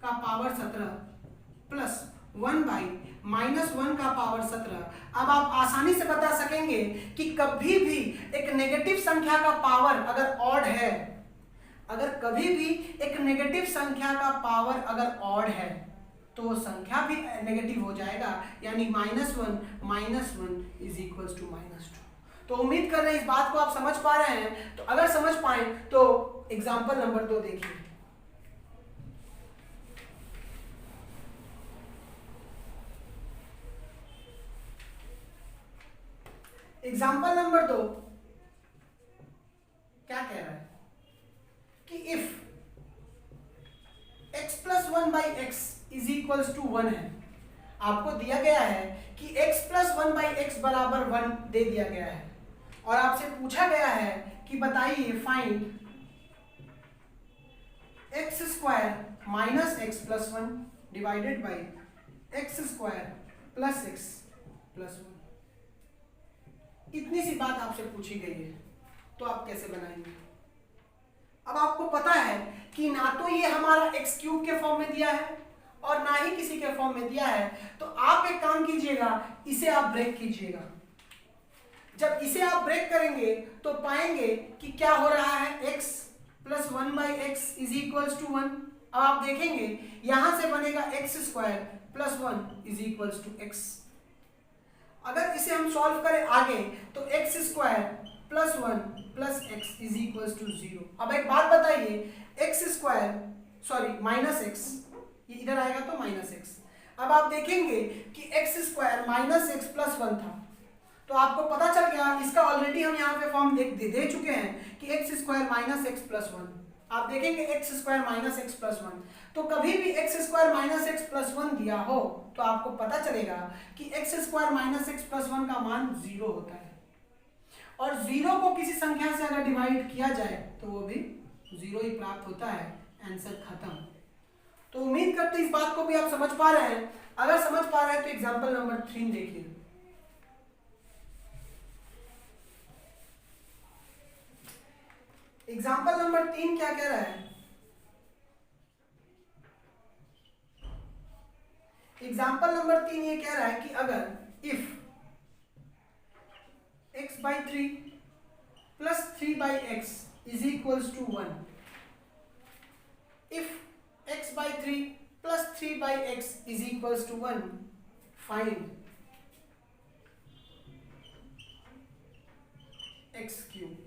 का पावर 17 प्लस 1 बाई माइनस 1 का पावर 17। अब आप आसानी से बता सकेंगे कि कभी भी एक नेगेटिव संख्या का पावर अगर ऑड है, अगर कभी भी एक नेगेटिव संख्या का पावर अगर ऑड है तो वो संख्या भी नेगेटिव हो जाएगा, यानी माइनस 1 इज इक्वल्स टू -2। तो उम्मीद कर रहे हैं इस बात को आप समझ पा रहे हैं। तो अगर समझ पाए तो एग्जांपल नंबर 2 देखिए। एग्जांपल नंबर 2 क्या कह रहा है कि if x plus 1 by x is equals to 1 है। आपको दिया गया है कि x प्लस 1 बाई एक्स बराबर 1 दे दिया गया है और आपसे पूछा गया है कि बताइए find x square minus x plus 1 divided by x square plus x plus 1। इतनी सी बात आपसे पूछी गई है, तो आप कैसे बनाएंगे? अब आपको पता है कि ना तो ये हमारा एक्स क्यूब के फॉर्म में दिया है और ना ही किसी के फॉर्म में दिया है। तो आप एक काम कीजिएगा, इसे आप ब्रेक कीजिएगा। जब इसे आप ब्रेक करेंगे तो पाएंगे कि क्या हो रहा है, x plus 1 by x is equals to 1। अब आप देखेंगे यहां से बनेगा x square plus 1 is equals to x. अगर इसे हम सॉल्व करें आगे तो x square plus 1 plus x is equals to 0। अब एक बात बताइए, x square sorry minus x, ये इधर आएगा तो माइनस एक्स। अब आप देखेंगे कि x square minus x plus 1 था, तो आपको पता चल गया इसका ऑलरेडी हम यहाँ पे फॉर्म दे चुके हैं कि x square minus x plus 1। आप देखेंगे x square minus x plus 1, तो कभी भी x square minus x plus 1 दिया हो तो आपको पता चलेगा कि x square minus x plus 1 का मान 0 होता है, और 0 को किसी संख्या से अगर डिवाइड किया जाए तो वो भी 0 ही प्राप्त होता है। आंसर खत्म। तो उम्मीद करते इस बात को भी आप समझ पा रहे हैं। अगर समझ पा रहे हैं तो एग्जाम्पल नंबर 3 देखिए। एग्जाम्पल नंबर 3 क्या कह रहा है? एग्जाम्पल नंबर 3 ये कह रहा है कि अगर if x by 3 plus 3 by x is equals to 1, if x by 3 plus 3 by x is equals to 1, find x cube।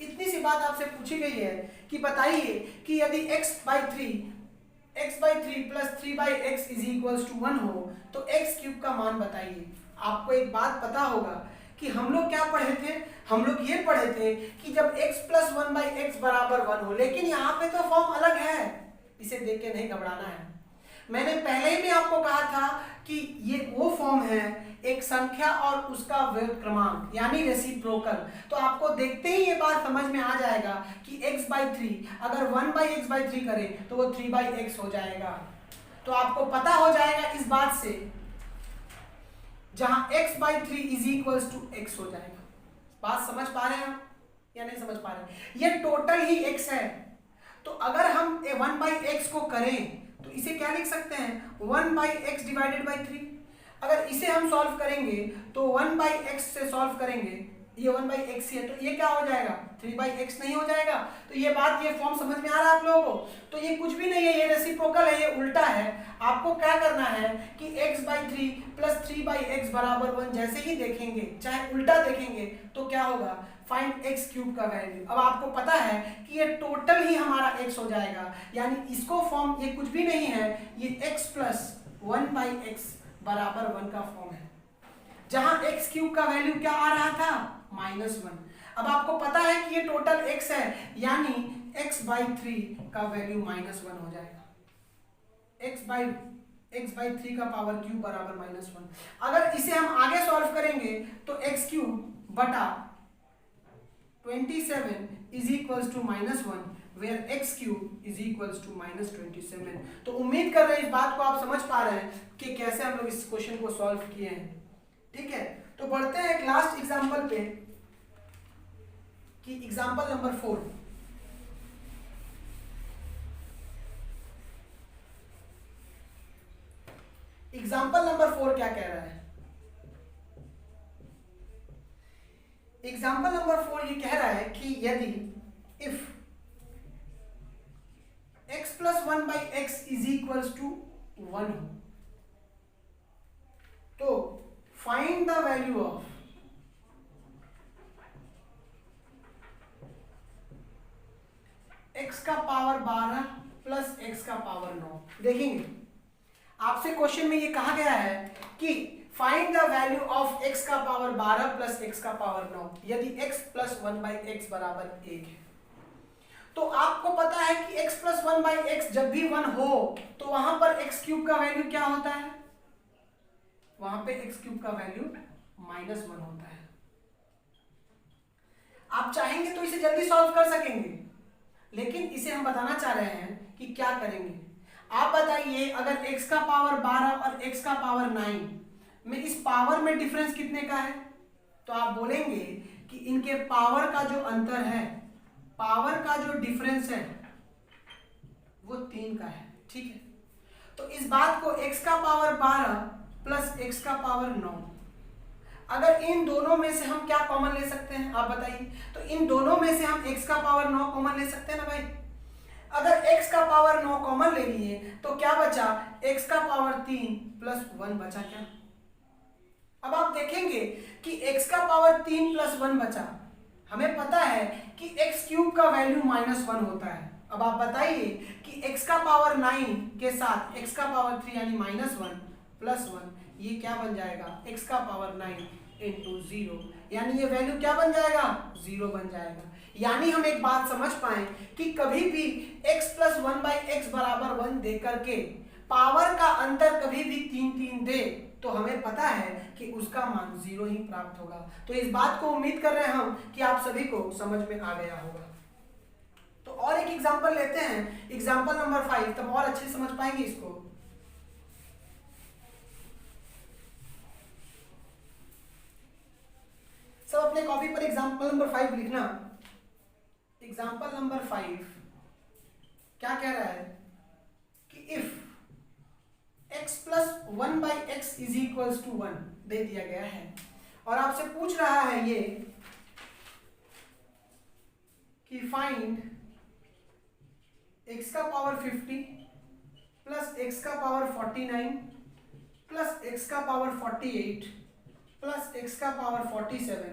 इतनी सी बात आपसे पूछी गई है कि बताइए कि यदि x by 3 plus 3 by x is equals to 1 हो तो x क्यूब का मान बताइए। आपको एक बात पता होगा कि हम लोग क्या पढ़े थे? हम लोग ये पढ़े थे कि जब x plus 1 by x बराबर 1 हो, लेकिन यहाँ पे तो फॉर्म अलग है, इसे देख के नहीं घबराना है। मैंने पहले ही भी आपको कहा था कि ये वो फॉर्म है एक संख्या और उसका व्युत्क्रमांक क्रमांक यानी रेसिप्रोकल। तो आपको देखते ही ये बात समझ में आ जाएगा कि x by 3 अगर 1 by x by 3 करें तो वो 3 by x हो जाएगा। तो आपको पता हो जाएगा इस बात से, जहां x by 3 is equals to x हो जाएगा। बात समझ पा रहे हैं आप या नहीं समझ पा रहे? ये टोटल ही x है। तो अगर हम 1 by x को करें तो इसे क्या लिख सकते हैं? 1 by x डिवाइडेड बाई 3। अगर इसे हम सॉल्व करेंगे तो 1 by x से सॉल्व करेंगे, ये 1 by x ही है तो ये क्या हो जाएगा? 3 by x नहीं हो जाएगा। तो ये बात, ये फॉर्म समझ में आ रहा है आप लोगों को? तो ये कुछ भी नहीं है, ये रेसिप्रोकल है, ये उल्टा है। आपको क्या करना है कि x by 3 plus 3 by x बराबर 1 जैसे ही देखेंगे, चाहे उल्टा देखेंगे तो क्या होगा? फाइंड x क्यूब का वैल्यू। अब आपको पता है कि ये टोटल ही हमारा x हो जाएगा, यानी इसको फॉर्म ये कुछ भी नहीं है, ये x plus 1 by x बराबर 1 का फॉर्म है, जहां x क्यूब का वैल्यू क्या आ रहा था? -1। अब आपको पता है कि ये टोटल x है, यानी x by 3 का वैल्यू -1 हो जाएगा। x by 3 का पावर क्यूब बराबर -1। अगर इसे हम आगे सॉल्व करेंगे तो x क्यूब बटा 27 is equals to -1 where x cube is equals to -27। तो उम्मीद कर रहे हैं इस बात को आप समझ पा रहे हैं कि कैसे हम लोग इस क्वेश्चन को सॉल्व किए हैं। ठीक है, तो बढ़ते हैं एक लास्ट एग्जांपल पे कि एग्जांपल नंबर 4। एग्जांपल नंबर 4 क्या कह रहा है? एग्जांपल नंबर 4 ये कह रहा है कि यदि if x plus 1 by x is equals to 1 हो तो find the value of x का पावर 12 प्लस x का पावर 9। देखेंगे आपसे क्वेश्चन में ये कहा गया है कि find the value of x का पावर 12 प्लस x का पावर 9 यदि x प्लस 1 बाई एक्स बराबर 1 है। तो आपको पता है कि x प्लस 1 बाई एक्स जब भी 1 हो तो वहां पर x क्यूब का वैल्यू क्या होता है? वहां पे x क्यूब का वैल्यू -1 होता है। आप चाहेंगे तो इसे जल्दी सॉल्व कर सकेंगे, लेकिन इसे हम बताना चाह रहे हैं कि क्या करेंगे। आप बताइए, अगर x का पावर 12 और x का पावर 9 में इस पावर में डिफरेंस कितने का है? तो आप बोलेंगे कि इनके पावर का जो अंतर है, पावर का जो डिफरेंस है वो 3 का है। ठीक है, तो इस बात को x का पावर 12 प्लस x का पावर 9, अगर इन दोनों में से हम क्या कॉमन ले सकते हैं आप बताइए? तो इन दोनों में से हम x का पावर 9 कॉमन ले सकते हैं ना भाई। अगर x का पावर 9 कॉमन ले लिए तो क्या बचा? x का पावर 3 प्लस 1 बचा क्या? अब आप देखेंगे कि x का पावर 3 प्लस 1 बचा। हमें पता है कि x क्यूब का वैल्यू -1 होता है। अब आप बताइए कि x का पावर 9 के साथ x का पावर 3 यानी -1 प्लस 1, ये क्या बन जाएगा? x का पावर 9 इंटू 0, यानी ये वैल्यू क्या बन जाएगा? 0 बन जाएगा। यानी हम एक बात समझ पाए कि कभी भी x प्लस 1 बाई एक्स बराबर 1 दे करके पावर का अंतर कभी भी 3 दे तो हमें पता है कि उसका मान 0 ही प्राप्त होगा। तो इस बात को उम्मीद कर रहे हैं हम कि आप सभी को समझ में आ गया होगा। तो और एक एग्जांपल लेते हैं, एग्जांपल नंबर 5, तब और अच्छे से समझ पाएंगे इसको। सब अपने कॉपी पर एग्जांपल नंबर 5 लिखना। एग्जाम्पल नंबर 5 क्या कह रहा है कि if x plus 1/x is equals to 1 दे दिया गया है और आपसे पूछ रहा है ये कि फाइंड x का पावर 50 प्लस x का पावर 49 प्लस x का पावर 48 प्लस x का पावर 47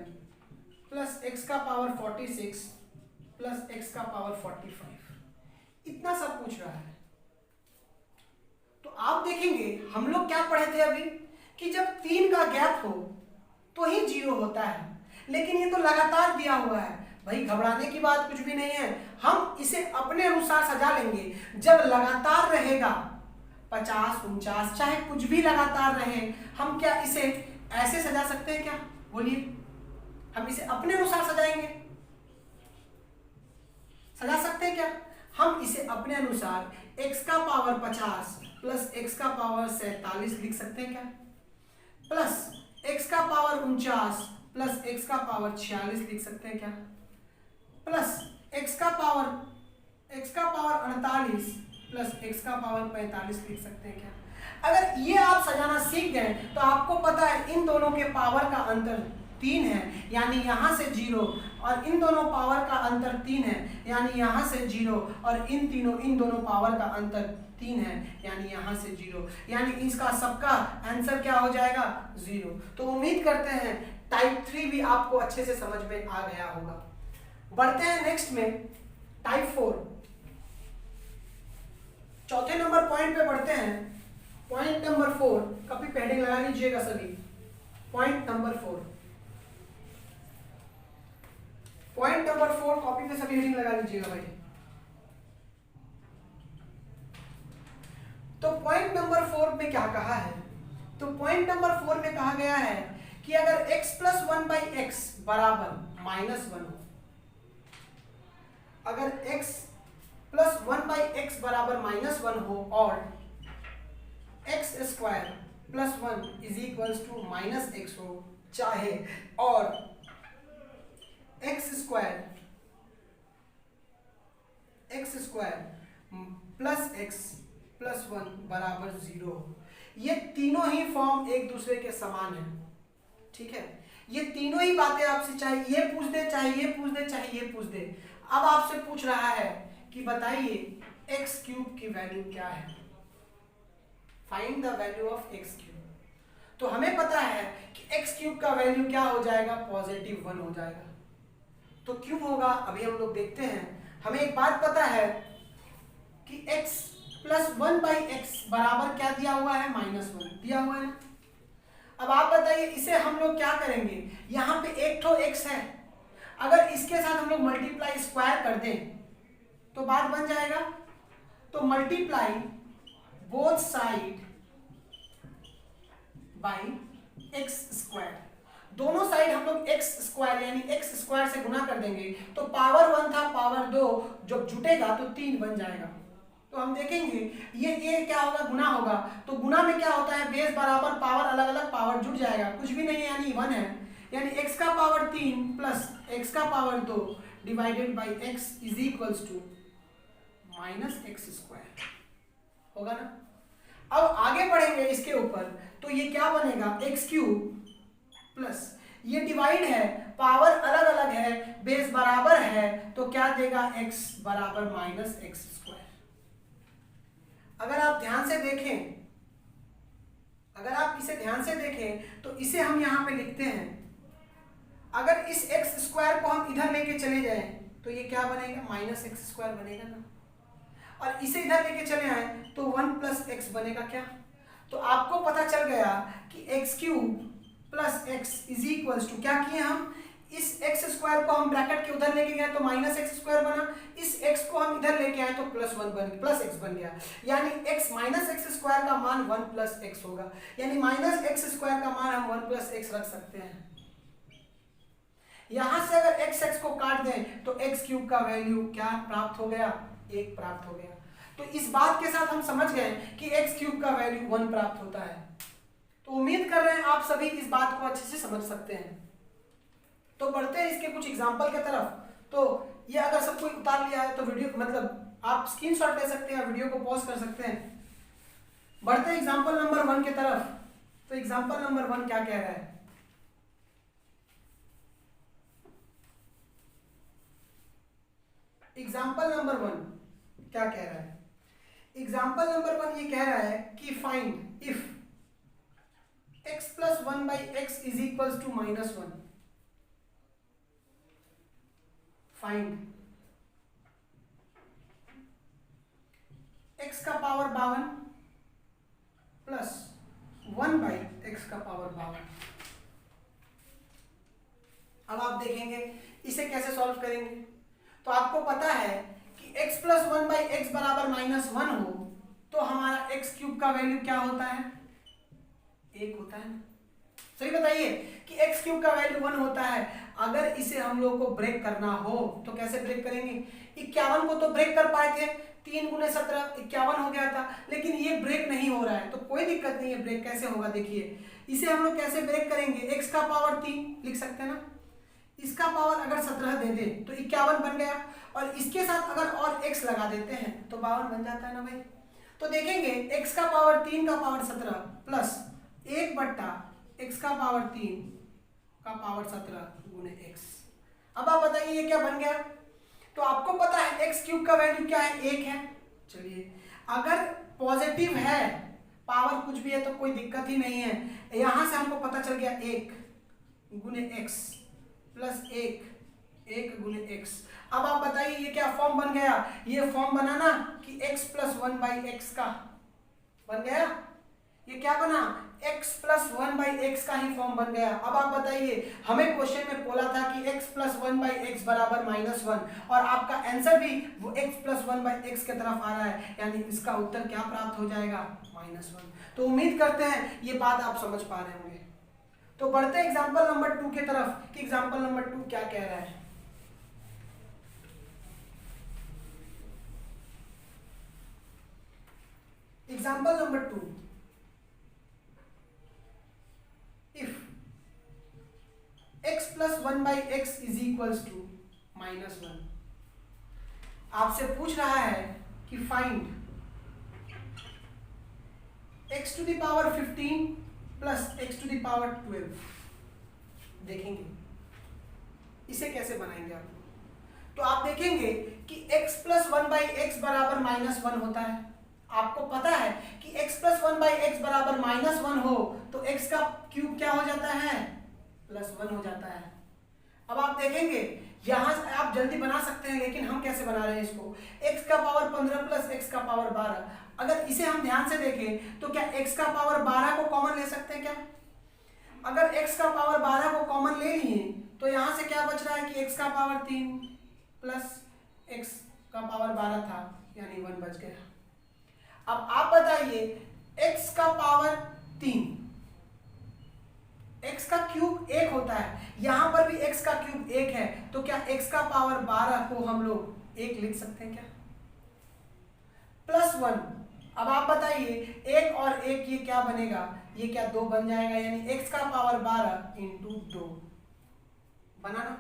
प्लस x का पावर 46 प्लस x का पावर 45 इतना सब पूछ रहा है। तो आप देखेंगे हम लोग क्या पढ़े थे अभी कि जब 3 का गैप हो तो ही 0 होता है, लेकिन ये तो लगातार दिया हुआ है। भाई घबराने की बात कुछ भी नहीं है, हम इसे अपने अनुसार सजा लेंगे। जब लगातार रहेगा 50 49 चाहे कुछ भी लगातार रहे, हम क्या इसे ऐसे सजा सकते हैं क्या? बोलिए, हम इसे अपने अनुसार सजाएंगे, सजा सकते हैं क्या? हम इसे अपने अनुसार x का पावर 50 प्लस x का पावर 47 लिख सकते हैं क्या? प्लस x का पावर 49 प्लस x का पावर 46 लिख सकते हैं क्या? प्लस x का पावर 48 प्लस x का पावर 45 लिख सकते हैं क्या? अगर ये आप सजाना सीख गए तो आपको पता है इन दोनों के पावर का अंतर 3 है, यानी यहाँ से 0, और इन दोनों पावर का अंतर 3 है, यानी यहाँ से 0, और इन दोनों पावर का अंतर 3 है, यानी यहाँ से 0, यानी इसका सबका आंसर क्या हो जाएगा? 0। तो उम्मीद करते हैं टाइप 3 भी आपको अच्छे से समझ में आ गया होगा। बढ़ते हैं नेक्स्ट में टाइप 4, चौथे नंबर पॉइंट पे बढ़ते हैं। पॉइंट नंबर 4, कॉपी पे हेडिंग लगा लीजिएगा सभी। Point number 4, point number 4 copy पे सभी हेडिंग लगा लीजिएगा भाई। तो पॉइंट नंबर 4 में क्या कहा है? तो पॉइंट नंबर 4 में कहा गया है कि अगर x प्लस 1/x बराबर -1 हो, अगर x प्लस 1/x बराबर -1 हो और x square plus 1 is equals to -x हो, चाहे और x square plus x plus 1 बराबर 0 हो, ये तीनों ही फॉर्म एक दूसरे के समान है। ठीक है, ये तीनों ही बातें आपसे चाहे ये पूछ दे, चाहे ये पूछ दे, चाहे ये पूछ दे। अब आपसे पूछ रहा है कि बताइए x क्यूब की वैल्यू क्या है? Find the value of x cube. तो हमें पता है कि x क्यूब का वैल्यू क्या हो जाएगा? पॉजिटिव 1 हो जाएगा। तो क्यों होगा अभी हम लोग देखते हैं। हमें एक बात पता है कि x प्लस 1/x बराबर क्या दिया हुआ है? -1 दिया हुआ है। अब आप बताइए इसे हम लोग क्या करेंगे? यहाँ पे एक ठो x है, अगर इसके साथ हम लोग मल्टीप्लाई स्क्वायर कर दें तो बात बन जाएगा। तो multiply both side by x square, दोनों साइड हम लोग x स्क्वायर यानी x स्क्वायर से गुना कर देंगे। तो पावर 1 था, पावर 2 जब जुटेगा तो 3 बन जाएगा। तो हम देखेंगे ये क्या होगा? गुना होगा। तो गुना में क्या होता है? बेस बराबर पावर अलग अलग पावर जुट जाएगा, कुछ भी नहीं है यानी 1 है, यानी x का पावर 3 प्लस x का power 2 divided by x is equals to -x square होगा ना। अब आगे बढ़ेंगे इसके ऊपर, तो ये क्या बनेगा? x क्यूब प्लस ये डिवाइड है, पावर अलग अलग है, बेस बराबर है, तो क्या देगा? x बराबर -x स्क्वायर। अगर आप ध्यान से देखें, अगर आप इसे ध्यान से देखें तो इसे हम यहां पे लिखते हैं। अगर इस x स्क्वायर को हम इधर लेके चले जाएं तो ये क्या बनेगा? -x स्क्वायर बनेगा ना। और इसे इधर लेके चले आए तो 1 प्लस x बनेगा क्या? तो आपको पता चल गया कि x cube plus x is equals to क्या किए हम? इस x स्क्वायर को हम ब्रैकेट के उधर लेके गए तो -x स्क्वायर बना, इस x को हम इधर लेके आए तो +1 प्लस x बन गया, यानी x -x स्क्वायर का मान 1 प्लस x होगा, यानी -x स्क्वायर का मान हम 1 प्लस x रख सकते हैं। यहां से अगर x को काट दें तो x क्यूब का वैल्यू क्या प्राप्त हो गया? 1 प्राप्त हो गया। तो इस बात के साथ हम समझ गए कि x क्यूब का वैल्यू 1 प्राप्त होता है। तो उम्मीद कर रहे हैं आप सभी इस बात को अच्छे से समझ सकते हैं। तो बढ़ते हैं इसके कुछ एग्जाम्पल के तरफ। तो ये अगर सपोज कोई उतार लिया है तो वीडियो मतलब आप स्क्रीनशॉट ले सकते हैं, वीडियो को पॉज कर सकते हैं। बढ़ते हैं एग्जांपल नंबर 1 की तरफ। तो एग्जांपल नंबर 1 क्या कह रहा है? एग्जांपल नंबर 1 क्या कह रहा है? एग्जांपल नंबर 1 ये कह रहा है कि find if x plus 1 by x is equals to -1। Find x का पावर 52 प्लस 1 बाई x का पावर 52। अब आप देखेंगे इसे कैसे सॉल्व करेंगे। तो आपको पता है कि x प्लस 1 बाई एक्स बराबर -1 हो तो हमारा x क्यूब का वैल्यू क्या होता है? 1 होता है ना। सही बताइए कि x क्यूब का वैल्यू 1 होता है। अगर इसे हम लोग को ब्रेक करना हो तो कैसे ब्रेक करेंगे? 51 को तो ब्रेक कर पाए थे, 3 गुने 17 51 हो गया था, लेकिन ये ब्रेक नहीं हो रहा है तो कोई दिक्कत नहीं है। ब्रेक कैसे होगा देखिए, इसे हम लोग कैसे ब्रेक करेंगे? x का पावर 3 लिख सकते हैं ना, इसका पावर अगर 17 दे दे तो 51 बन गया, और इसके साथ अगर और x लगा देते हैं तो 52 बन जाता है ना भाई। तो देखेंगे x का पावर 3 का पावर 17 प्लस 1 बट्टा x का पावर 3 का पावर 17 गुने x। अब आप बताइए ये क्या बन गया? तो आपको पता है x क्यूब का वैल्यू क्या है? 1 है। चलिए अगर पॉजिटिव है, पावर कुछ भी है तो कोई दिक्कत ही नहीं है। यहां से हमको पता चल गया 1 गुने x प्लस 1 गुने x। अब आप बताइए ये क्या फॉर्म बन गया? ये फॉर्म बना ना कि x प्लस 1 बाई एक्स का बन गया। ये क्या बना? x प्लस 1 बाई एक्स का ही फॉर्म बन गया। अब आप बताइए, हमें क्वेश्चन में बोला था कि x प्लस 1 बाई एक्स बराबर -1, और आपका आंसर भी वो x प्लस 1 बाई एक्स की तरफ आ रहा है, यानी इसका उत्तर क्या प्राप्त हो जाएगा? -1। तो उम्मीद करते हैं ये बात आप समझ पा रहे होंगे। तो बढ़ते हैं एग्जाम्पल नंबर 2 की तरफ कि एग्जाम्पल नंबर 2 क्या कह रहा है। Example number 2, if x plus 1 by x is equals to -1। आपसे पूछ रहा है कि find x to the power 15 plus x to the power 12। देखेंगे इसे कैसे बनाएंगे आप। तो आप देखेंगे कि x प्लस 1 बाई एक्स बराबर -1 होता है। आपको पता है कि x प्लस 1 बाई एक्स बराबर -1 हो तो x का क्यूब क्या हो जाता है? +1 हो जाता है। अब आप देखेंगे यहां से आप जल्दी बना सकते हैं, लेकिन हम कैसे बना रहे हैं इसको? x का पावर 15 प्लस x का पावर 12। अगर इसे हम ध्यान से देखें तो क्या x का पावर 12 को कॉमन ले सकते हैं क्या? अगर x का पावर 12 को कॉमन ले लिए तो यहां से क्या बच रहा है कि x का पावर 3 प्लस x का पावर 12 था, यानी 1 बच गया। अब आप बताइए x का पावर 3, x का क्यूब 1 होता है, यहां पर भी x का क्यूब 1 है, तो क्या x का पावर 12 को हम लोग 1 लिख सकते हैं क्या? +1। अब आप बताइए 1 और 1 ये क्या बनेगा? ये क्या 2 बन जाएगा, यानी x का पावर 12 इंटू 2 बना ना।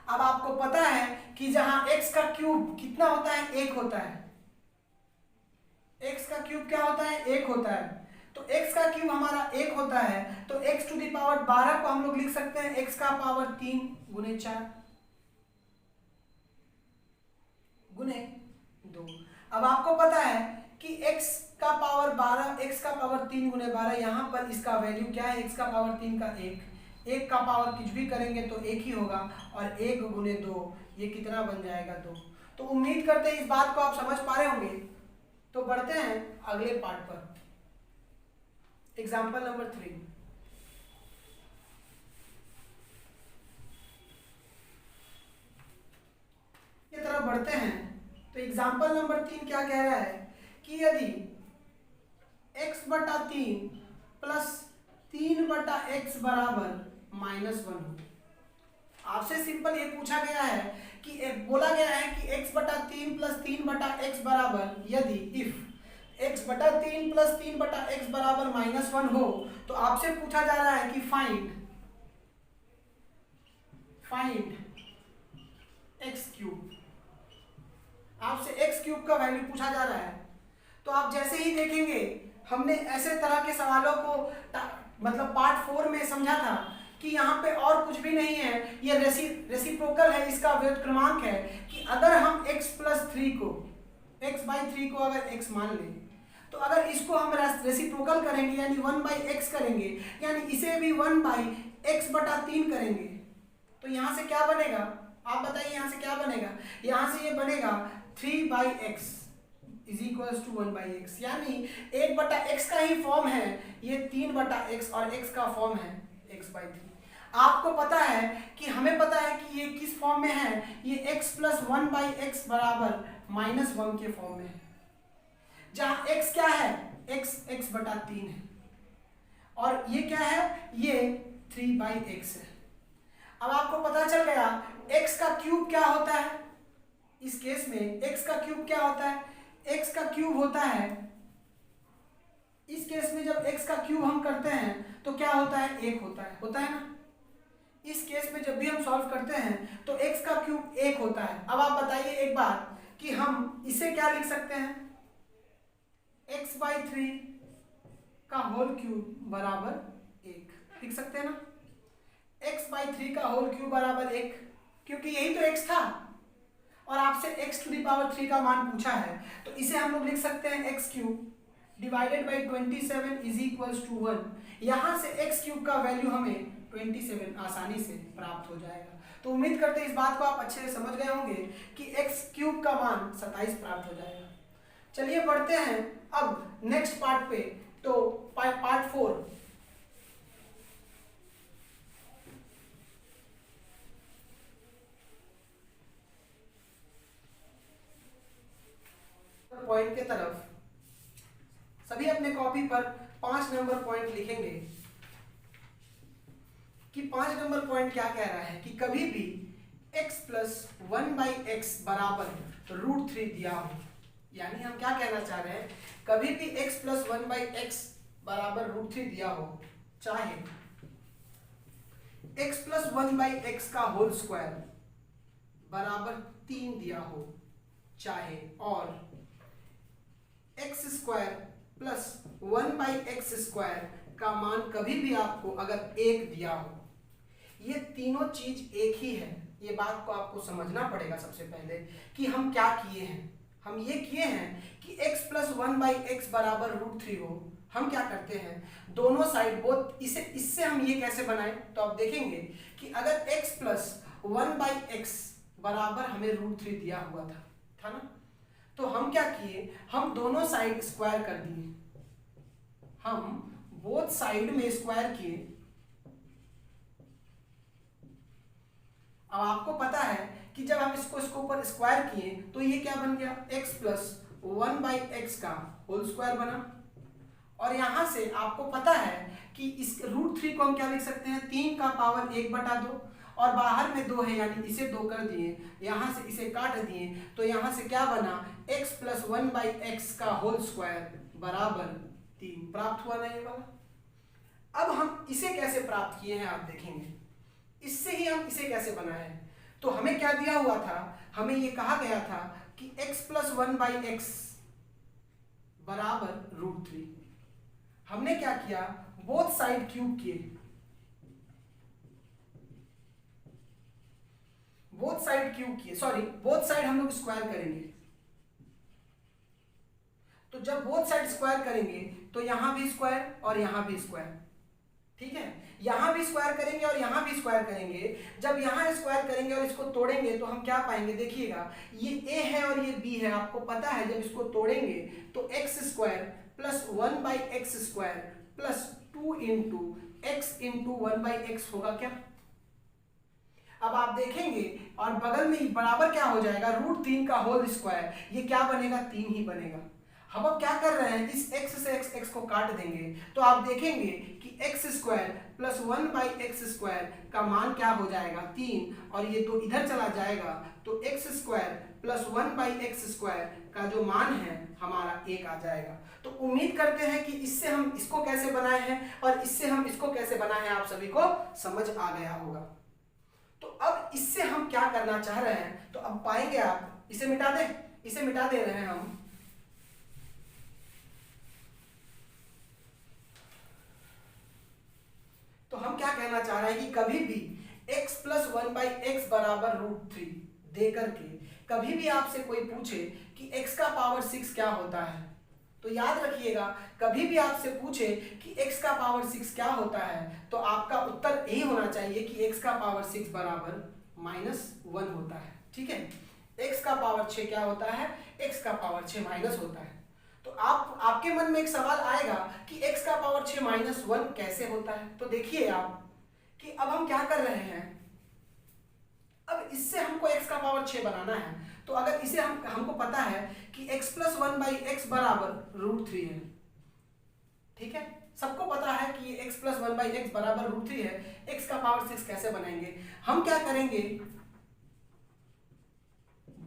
अब आपको पता है कि जहां x का क्यूब कितना होता है? 1 होता है। x का क्यूब क्या होता है? 1 होता है। तो x का क्यूब हमारा 1 होता है, तो x टू द पावर 12 को हम लोग लिख सकते हैं x का पावर 3 गुने 4 गुने 2। अब आपको पता है कि x का पावर 12, x का पावर 3 गुने 12, यहां पर इसका वैल्यू क्या है? x का पावर 3 का 1 का पावर कुछ भी करेंगे तो 1 ही होगा, और 1 गुने 2 ये कितना बन जाएगा? 2। तो उम्मीद करते हैं इस बात को आप समझ पा रहे होंगे। तो बढ़ते हैं अगले पार्ट पर, एग्जाम्पल नंबर 3। ये तरफ बढ़ते हैं। तो एग्जाम्पल नंबर 3 क्या कह रहा है कि यदि x बटा 3 प्लस 3 बटा एक्स बराबर -1 हो। आपसे सिंपल ये पूछा गया है कि बोला गया है कि x बटा 3 प्लस 3 बटा एक्स बराबर, यदि इफ x बटा 3 प्लस 3 बटा एक्स बराबर -1 हो, तो आपसे पूछा जा रहा है कि फाइंड x क्यूब। आपसे एक्स क्यूब का वैल्यू पूछा जा रहा है, तो आप जैसे ही देखेंगे, हमने ऐसे तरह के सवालों को मतलब पार्ट 4 में समझा था कि यहाँ पे और कुछ भी नहीं है, ये रेसिप्रोकल है, इसका व्युत्क्रमांक क्रमांक है कि अगर हम x प्लस 3 को x/3 को अगर x मान लें, तो अगर इसको हम रेसिप्रोकल करेंगे यानी 1/x करेंगे, यानी इसे भी 1/x/3 करेंगे, तो यहाँ से क्या बनेगा, आप बताइए यहाँ से क्या बनेगा, यहाँ से ये बनेगा 3/x is equals to 1/x, यानी 1/x का ही फॉर्म है ये 3/x और x का फॉर्म है x/3। आपको पता है कि हमें पता है कि ये किस फॉर्म में है, ये x प्लस 1/x बराबर -1 के फॉर्म में है, जहां x क्या है, x/3 है और ये क्या है, ये 3/x है। अब आपको पता चल गया x का क्यूब क्या होता है, इस केस में x का क्यूब क्या होता है, x का क्यूब होता है, इस केस में जब x का क्यूब हम करते हैं तो क्या होता है, 1 होता है ना। इस केस में जब भी हम सॉल्व करते हैं तो x का क्यूब 1 होता है। अब आप बताइए एक बात कि हम इसे क्या लिख सकते हैं, x/3 का होल क्यूब बराबर 1 लिख सकते हैं ना, x/3 का होल क्यूब बराबर 1, क्योंकि यही तो x था और आपसे x⁻³ का मान पूछा है, तो इसे हम लोग लिख सकते हैं x³ divided by 27 is equals to 1। यहाँ से x³ का वैल्यू हमें 27 आसानी से प्राप्त हो जाएगा। तो उम्मीद करते हैं इस बात को आप अच्छे से समझ गए होंगे कि x³ का मान 27 प्राप्त हो जाएगा। चलिए बढ़ते हैं अब नेक्स्ट पार्ट पे, तो पार्ट 4 पॉइंट के तरफ। सभी अपने कॉपी पर 5 नंबर पॉइंट लिखेंगे कि 5 नंबर पॉइंट क्या कह रहा है कि कभी भी x प्लस 1/x बराबर √3 दिया हो, यानी हम क्या कहना चाह रहे हैं, कभी भी x प्लस 1/x बराबर √3 दिया हो, चाहे x प्लस 1/x का होल स्क्वायर बराबर 3 दिया हो, चाहे और x² प्लस 1/x² का मान कभी भी आपको अगर 1 दिया हो, ये तीनों चीज एक ही है। ये बात को आपको समझना पड़ेगा सबसे पहले कि हम क्या किए हैं। हम ये किए हैं कि x प्लस 1/x बराबर √3 हो, हम क्या करते हैं, दोनों साइड बोथ, इससे हम ये कैसे बनाएं, तो आप देखेंगे कि अगर x प्लस 1/x बराबर हमें √3 दिया हुआ था ना, तो हम क्या किए, हम दोनों साइड स्क्वायर कर दिए, हम बोथ साइड में स्क्वायर किए। अब आपको पता है कि जब हम इसको ऊपर स्क्वायर किए तो ये क्या बन गया, x प्लस 1/x का होल स्क्वायर बना, और यहां से आपको पता है कि इस √3 को हम क्या लिख सकते हैं, 3 का पावर 1/2, और बाहर में 2 है यानी इसे 2 कर दिए, यहां से इसे काट दिए, तो यहां से क्या बना, x प्लस 1/x का होल स्क्वायर बराबर 3 प्राप्त हुआ ना ये वाला। अब हम इसे कैसे प्राप्त किए हैं आप देखेंगे, इससे ही हम इसे कैसे बनाए हैं। तो हमें क्या दिया हुआ था, हमें ये कहा गया था कि x प्लस 1/x बराबर √3। हमने क्या किया, बोथ साइड क्यूब किए, बोथ साइड हम लोग स्क्वायर करेंगे। तो जब बोथ साइड स्क्वायर करेंगे तो यहां भी स्क्वायर और यहां भी स्क्वायर, ठीक है, यहां भी स्क्वायर करेंगे और यहां भी स्क्वायर करेंगे। जब यहां स्क्वायर करेंगे और इसको तोड़ेंगे तो हम क्या पाएंगे, देखिएगा ये a है और ये b है, आपको पता है जब इसको तोड़ेंगे तो x² plus 1/x² plus 2 into x into 1/x होगा क्या। अब आप देखेंगे और बगल में बराबर क्या हो जाएगा, √3 का होल स्क्वायर, ये क्या बनेगा, 3 ही बनेगा। हम अब क्या कर रहे हैं, इस x से x को काट देंगे, तो आप देखेंगे कि x² प्लस 1/x² का मान क्या हो जाएगा, 3, और ये 2 इधर चला जाएगा, तो x² प्लस 1/x² का जो मान है हमारा 1 आ जाएगा। तो उम्मीद करते हैं कि इससे हम इसको कैसे बनाए हैं और इससे हम इसको कैसे बनाए हैं आप सभी को समझ आ गया होगा। तो अब इससे हम क्या करना चाह रहे हैं, तो अब पाएंगे आप, इसे मिटा दें, इसे मिटा दे रहे हैं हम। तो हम क्या कहना चाह रहे हैं कि कभी भी x प्लस 1/x बराबर √3 दे करके कभी भी आपसे कोई पूछे कि x का पावर 6 क्या होता है, तो याद रखिएगा, कभी भी आपसे पूछे कि x का पावर 6 क्या होता है तो आपका उत्तर यही होना चाहिए कि x का पावर 6 बराबर -1 होता है। ठीक है, x का पावर 6 क्या होता है, x का पावर 6 माइनस होता है। तो आपके मन में एक सवाल आएगा कि x का पावर 6 -1 कैसे होता है। तो देखिए आप कि अब हम क्या कर रहे हैं, अब इससे हमको x का पावर 6 बनाना है। तो अगर इसे हमको पता है कि x प्लस 1/x बराबर √3 है। ठीक है, सबको पता है कि x प्लस 1/x बराबर √3 है। x का पावर 6 कैसे बनाएंगे, हम क्या करेंगे,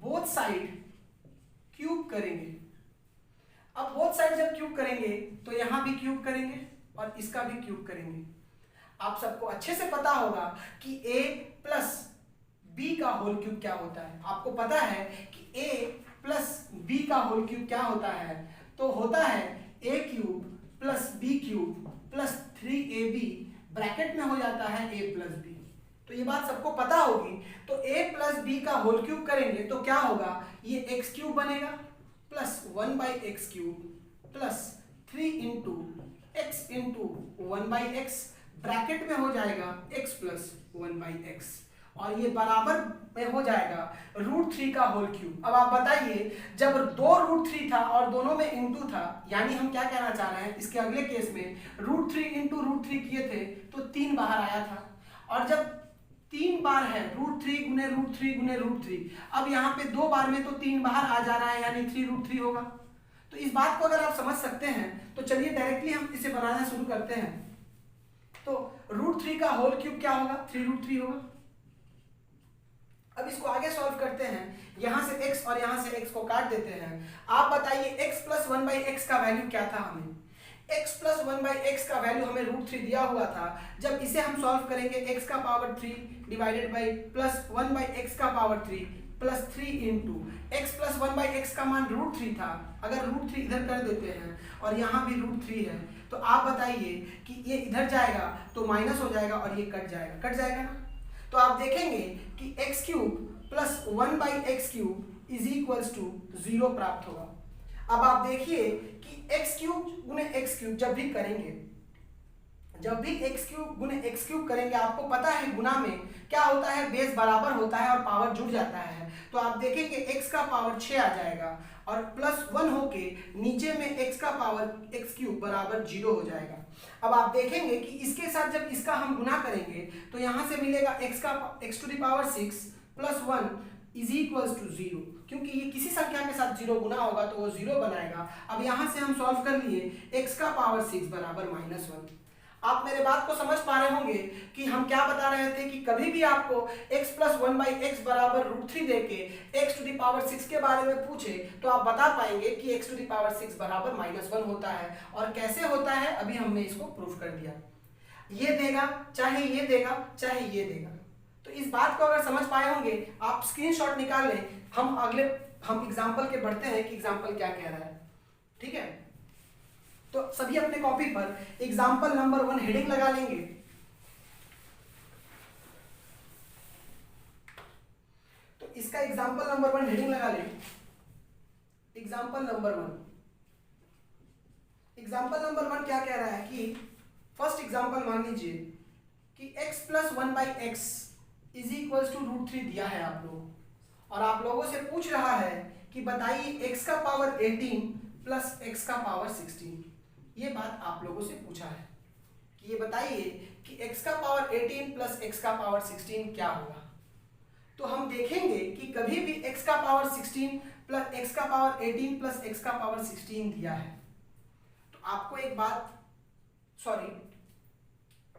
बोथ साइड क्यूब करेंगे। अब बोथ साइड जब क्यूब करेंगे तो यहां भी क्यूब करेंगे और इसका भी क्यूब करेंगे। आप सबको अच्छे से पता होगा कि a प्लस b का होल क्यूब क्या होता है। आपको पता है कि a प्लस b का होल क्यूब क्या होता है, तो होता है a cube plus b cube plus 3ab, bracket में हो जाता है a प्लस b। तो ये बात सबको पता होगी। तो a प्लस b का होल क्यूब करेंगे तो क्या होगा, ये x क्यूब बनेगा plus 1/x cube plus 3 into x into 1/x, bracket में हो जाएगा x प्लस 1/x, और ये बराबर में हो जाएगा √3 का होल क्यूब। अब आप बताइए, जब 2 √3 था और दोनों में इंटू था, यानी हम क्या कहना चाह रहे हैं, इसके अगले केस में √3 इंटू √3 किए थे तो 3 बाहर आया था, और जब 3 बार है √3 गुने √3 गुने √3, अब यहाँ पे 2 बार में तो 3 बाहर आ जा रहा है, यानी 3 √3 होगा। तो इस बात को अगर आप समझ सकते हैं तो चलिए डायरेक्टली हम इसे बनाना शुरू करते हैं। तो √3 का होल क्यूब क्या होगा, 3 √3 होगा। अब इसको आगे सॉल्व करते हैं, यहां से x और यहां से x को काट देते हैं। आप बताइए x प्लस 1/x का वैल्यू क्या था, हमें x प्लस 1/x का वैल्यू हमें √3 दिया हुआ था। जब इसे हम सॉल्व करेंगे x का power 3 divided by plus 1/x का power 3 plus 3 into x plus 1/x का मान √3 था, अगर √3 इधर कर देते हैं और यहाँ भी √3 है, तो आप बताइए कि ये इधर जाएगा तो माइनस हो जाएगा और ये कट जाएगा ना। तो आप देखेंगे कि x cube plus 1/x cube is equals to 0 प्राप्त होगा। अब आप देखिए कि x क्यूब गुने x क्यूब जब भी x क्यूब गुने x क्यूब करेंगे, आपको पता है गुना में क्या होता है, बेस बराबर होता है और पावर जुड़ जाता है। तो आप देखेंगे x का पावर 6 आ जाएगा और प्लस 1 होके नीचे में x का पावर x क्यूब बराबर 0 हो जाएगा। अब आप देखेंगे कि इसके साथ जब इसका हम गुना करेंगे तो यहां से मिलेगा x to the power 6 plus 1 is equals to 0, क्योंकि ये किसी संख्या के साथ 0 गुना होगा तो वो 0 बनाएगा। अब यहां से हम सॉल्व कर लिए, x का पावर 6 बराबर -1। आप मेरे बात को समझ पा रहे होंगे कि हम क्या बता रहे थे कि कभी भी आपको x प्लस 1/x बराबर √3 देके x टू द पावर 6 के बारे में पूछे तो आप बता पाएंगे कि x टू द पावर 6 बराबर -1 होता है। और कैसे होता है, अभी हमने इसको प्रूफ कर दिया। ये देगा चाहे ये देगा चाहे ये देगा। तो इस बात को अगर समझ पाए होंगे, आप स्क्रीनशॉट निकाल लें। हम एग्जाम्पल के बढ़ते हैं कि एग्जाम्पल क्या कह रहा है। ठीक है, तो सभी अपने कॉपी पर एग्जाम्पल नंबर 1 हेडिंग लगा लेंगे। तो इसका एग्जाम्पल नंबर 1 हेडिंग लगा लें। एग्जाम्पल नंबर 1 क्या कह रहा है कि फर्स्ट एग्जाम्पल मान लीजिए कि x plus 1/x is equals to √3 दिया है आप लोग, और आप लोगों से पूछ रहा है कि बताइए x का पावर 18 प्लस x का पावर 16। ये बात आप लोगों से पूछा है कि ये बताइए कि x का पावर 18 प्लस x का पावर 16 क्या होगा। तो हम देखेंगे कि कभी भी x का पावर 16 प्लस x का पावर 18 प्लस x का पावर 16 दिया है तो आपको एक बात,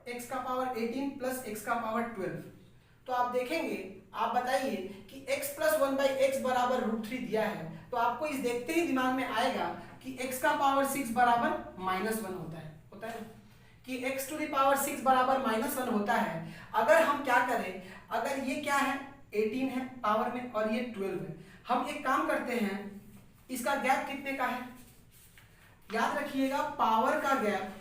x का पावर 18 प्लस x का पावर 12, तो आप देखेंगे, आप बताइए कि x प्लस 1/x बराबर √3 दिया है, तो आपको इस देखते ही दिमाग में आएगा कि x का पावर 6 बराबर -1 होता है कि x टू द पावर 6 बराबर -1 होता है। अगर हम क्या करें, अगर ये क्या है 18 है पावर में और ये 12 है, हम एक काम करते हैं, इसका गैप कितने का है, याद रखिएगा पावर का गैप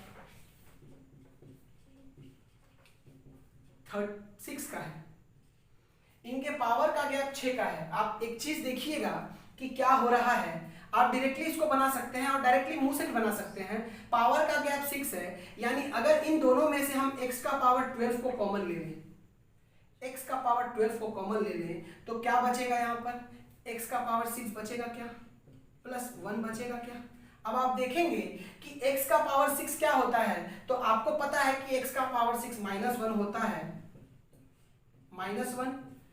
6 का है, इनके पावर का गैप 6 का है। आप एक चीज देखिएगा कि क्या हो रहा है, आप डायरेक्टली इसको बना सकते हैं और डायरेक्टली मुंह से भी बना सकते हैं। पावर का गैप 6 है, यानी अगर इन दोनों में से हम x का पावर 12 को कॉमन ले लें, x का पावर 12 को कॉमन ले लें, तो क्या बचेगा यहाँ पर, x का पावर 6 बचेगा क्या, प्लस 1 बचेगा क्या। अब आप देखेंगे कि x का पावर 6 क्या होता है, तो आपको पता है कि x का पावर 6 -1 होता है, -1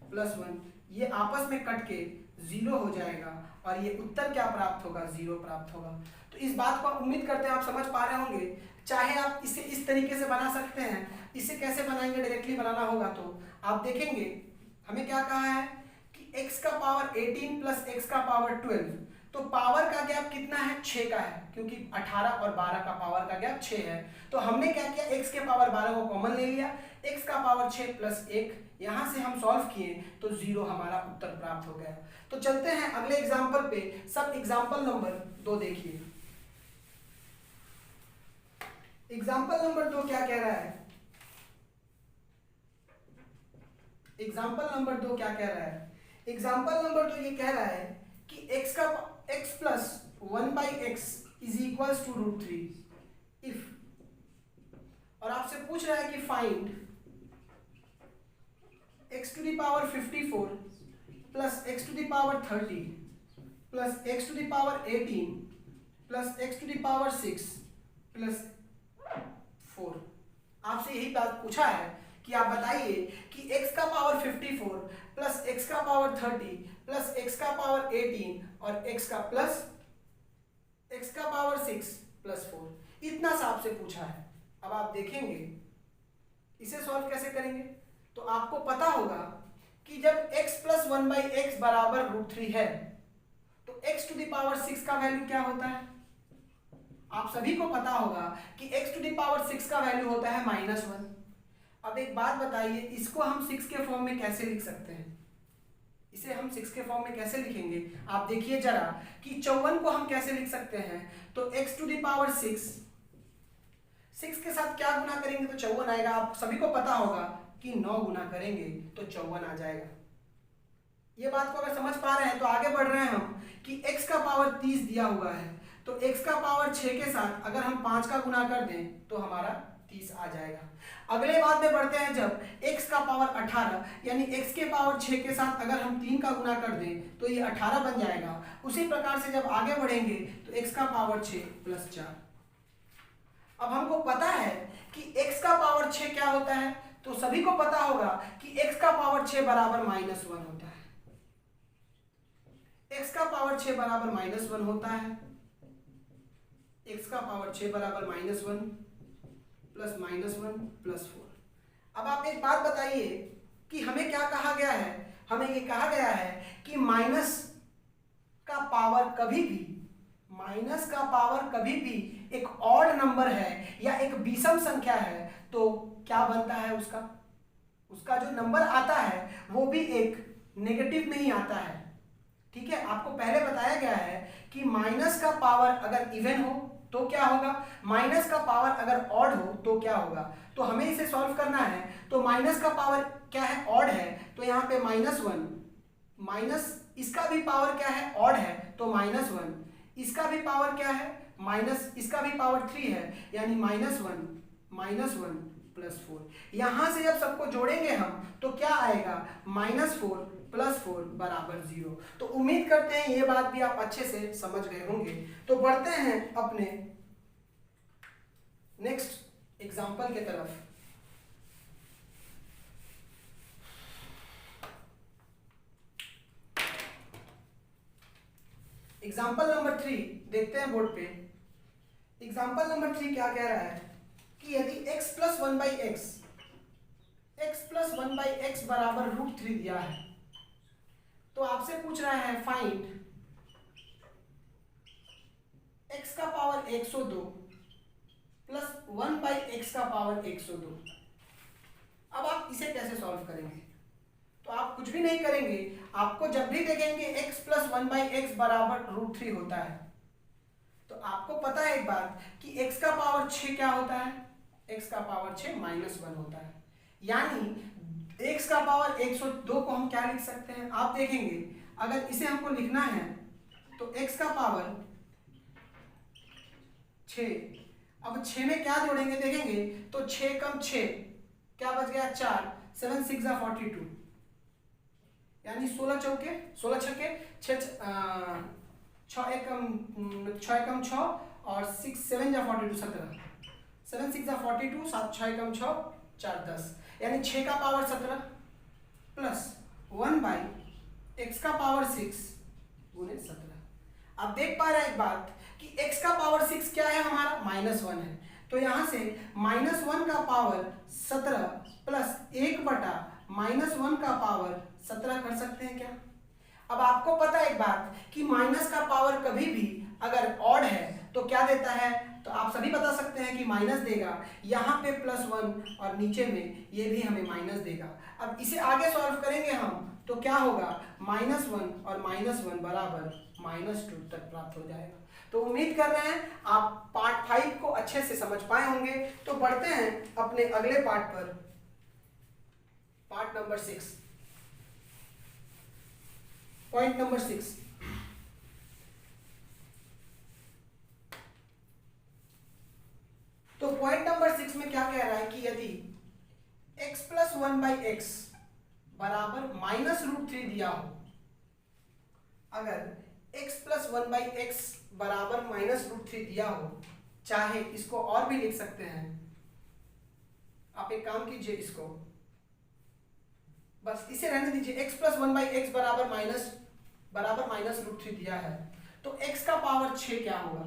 प्लस 1, ये आपस में कट के 0 हो जाएगा और ये उत्तर क्या प्राप्त होगा, 0 प्राप्त होगा। तो इस बात को उम्मीद करते हैं आप समझ पा रहे होंगे। चाहे आप इसे इस तरीके से बना सकते हैं, इसे कैसे बनाएंगे, डायरेक्टली बनाना होगा तो आप देखेंगे हमें क्या कहा है कि x का पावर 18 प्लस x का पावर 12, तो पावर का गैप कितना है, 6 का है, क्योंकि 18 और 12 का पावर का गैप 6 है। तो हमने क्या किया, x के पावर 12 को कॉमन ले लिया, x का पावर 6 प्लस 1, यहां से हम सॉल्व किए तो 0 हमारा उत्तर प्राप्त हो गया। तो चलते हैं अगले एग्जांपल पे। सब एग्जांपल नंबर 2 देखिए। एग्जांपल नंबर 2 क्या कह रहा है, एग्जांपल नंबर 2 क्या कह रहा है, एग्जांपल नंबर 2 ये कह रहा है कि x plus 1/x is equals to √3 if, और आपसे पूछ रहा है कि find x to the power 54 plus x to the power 30 plus x to the power 18 plus x to the power 6 plus 4। आपसे यही बात पूछा है कि आप बताइए कि x का पावर 54 प्लस x का पावर 30 प्लस x का पावर 18 और x का पावर 6 प्लस 4, इतना सा आपसे पूछा है। अब आप देखेंगे इसे सॉल्व कैसे करेंगे, तो आपको पता होगा कि जब x प्लस 1/x बराबर √3 है तो x टू द पावर 6 का वैल्यू क्या होता है, आप सभी को पता होगा कि x टू द पावर 6 का वैल्यू होता है -1। अब एक बात बताइए, इसको हम 6 के फॉर्म में कैसे लिख सकते हैं, इसे हम 6 के फॉर्म में कैसे लिखेंगे, आप देखिए जरा कि 54 को हम कैसे लिख सकते हैं। तो x टू द पावर 6 के साथ क्या गुना करेंगे तो 54 आएगा। आप सभी को पता होगा कि 9 गुना करेंगे तो 54 आ जाएगा। ये बात को अगर समझ पा रहे हैं तो आगे बढ़ रहे हैं हम कि x का पावर 30 दिया हुआ है, तो x का पावर 6 के साथ अगर हम 5 का गुना कर दें तो हमारा 30 आ जाएगा। अगले बात में बढ़ते हैं, जब x का पावर 18 यानी x के पावर 6 के साथ अगर हम 3 का गुना कर दें तो ये 18 बन जाएगा। उसी प्रकार से जब आगे बढ़ेंगे तो x का पावर 6 प्लस 4। अब हमको पता है कि x का पावर 6 क्या होता है, तो सभी को पता होगा कि x का पावर 6 बराबर -1 होता है, x का पावर 6 बराबर -1 होता है, x का पावर 6 बराबर -1 प्लस -1 प्लस 4। अब आप एक बात बताइए कि हमें क्या कहा गया है, हमें ये कहा गया है कि माइनस का पावर कभी भी एक ऑड नंबर है या एक विषम संख्या है, तो क्या बनता है, उसका जो नंबर आता है वो भी एक नेगेटिव में ही आता है। ठीक है, आपको पहले बताया गया है कि माइनस का पावर अगर इवन हो तो क्या होगा, माइनस का पावर अगर ऑड हो तो क्या होगा। तो हमें इसे सॉल्व करना है, तो माइनस का पावर क्या है, ऑड है, तो यहाँ पे -1, माइनस इसका भी पावर क्या है, ऑड है, तो -1, इसका भी पावर क्या है, माइनस इसका भी पावर 3 है, यानी -1 प्लस 4। यहां से जब सबको जोड़ेंगे हम तो क्या आएगा, -4 प्लस 4 बराबर 0। तो उम्मीद करते हैं ये बात भी आप अच्छे से समझ गए होंगे। तो बढ़ते हैं अपने नेक्स्ट एग्जाम्पल के तरफ। एग्जाम्पल नंबर 3 देखते हैं बोर्ड पे। एग्जाम्पल नंबर 3 क्या कह रहा है कि यदि x प्लस 1/x बराबर √3 दिया है, तो आपसे पूछ रहा है फाइंड x का पावर 102 प्लस 1/x का पावर 102। अब आप इसे कैसे सॉल्व करेंगे, तो तो आप कुछ भी नहीं करेंगे, आपको जब भी देखेंगे x प्लस 1/x बराबर √3 होता है, तो आपको पता है एक बात कि x का पावर 6 क्या होता है, x का पावर 6 -1 होता है। यानी x का पावर 102 को हम क्या लिख सकते हैं, आप देखेंगे अगर इसे हमको लिखना है तो x का पावर 6, अब 6 में क्या जोड़ेंगे देखेंगे तो 6 कम 6 क्या बच गया 4, 7 6 42, यानी 16 चौके 16 छक्के 6 एकम 6 और 6 7 जा 42 17, 7 6 जा 42, 7 6 एकम 6 4 10, यानी 6 का पावर 17 प्लस 1/x का पावर 6 गुने 17। अब देख पा रहे हैं एक बात कि x का पावर 6 क्या है हमारा -1 है, तो यहां से -1 का पावर 17 प्लस 1/-1 का पावर 17 कर सकते हैं क्या। अब आपको पता है एक बात कि माइनस का पावर कभी भी अगर ऑड है तो क्या देता है, तो आप सभी बता सकते हैं कि माइनस देगा, यहाँ पे +1 और नीचे में ये भी हमें माइनस देगा। अब इसे आगे सॉल्व करेंगे हम तो क्या होगा, -1 और -1 बराबर -2 तक प्राप्त हो जाएगा। तो उम्मीद कर रहे हैं आप पार्ट 5 को अच्छे से समझ पाए होंगे। तो बढ़ते हैं अपने अगले पार्ट पर, पार्ट नंबर 6, पॉइंट नंबर 6। तो पॉइंट नंबर 6 में क्या कह रहा है कि यदि x प्लस 1/x बराबर -√3 दिया हो, अगर x प्लस 1/x बराबर -√3 दिया हो, चाहे इसको और भी लिख सकते हैं, आप एक काम कीजिए, इसको बस इसे रहने दीजिए, x प्लस 1/x बराबर -√3 दिया है, तो x का पावर 6 क्या होगा।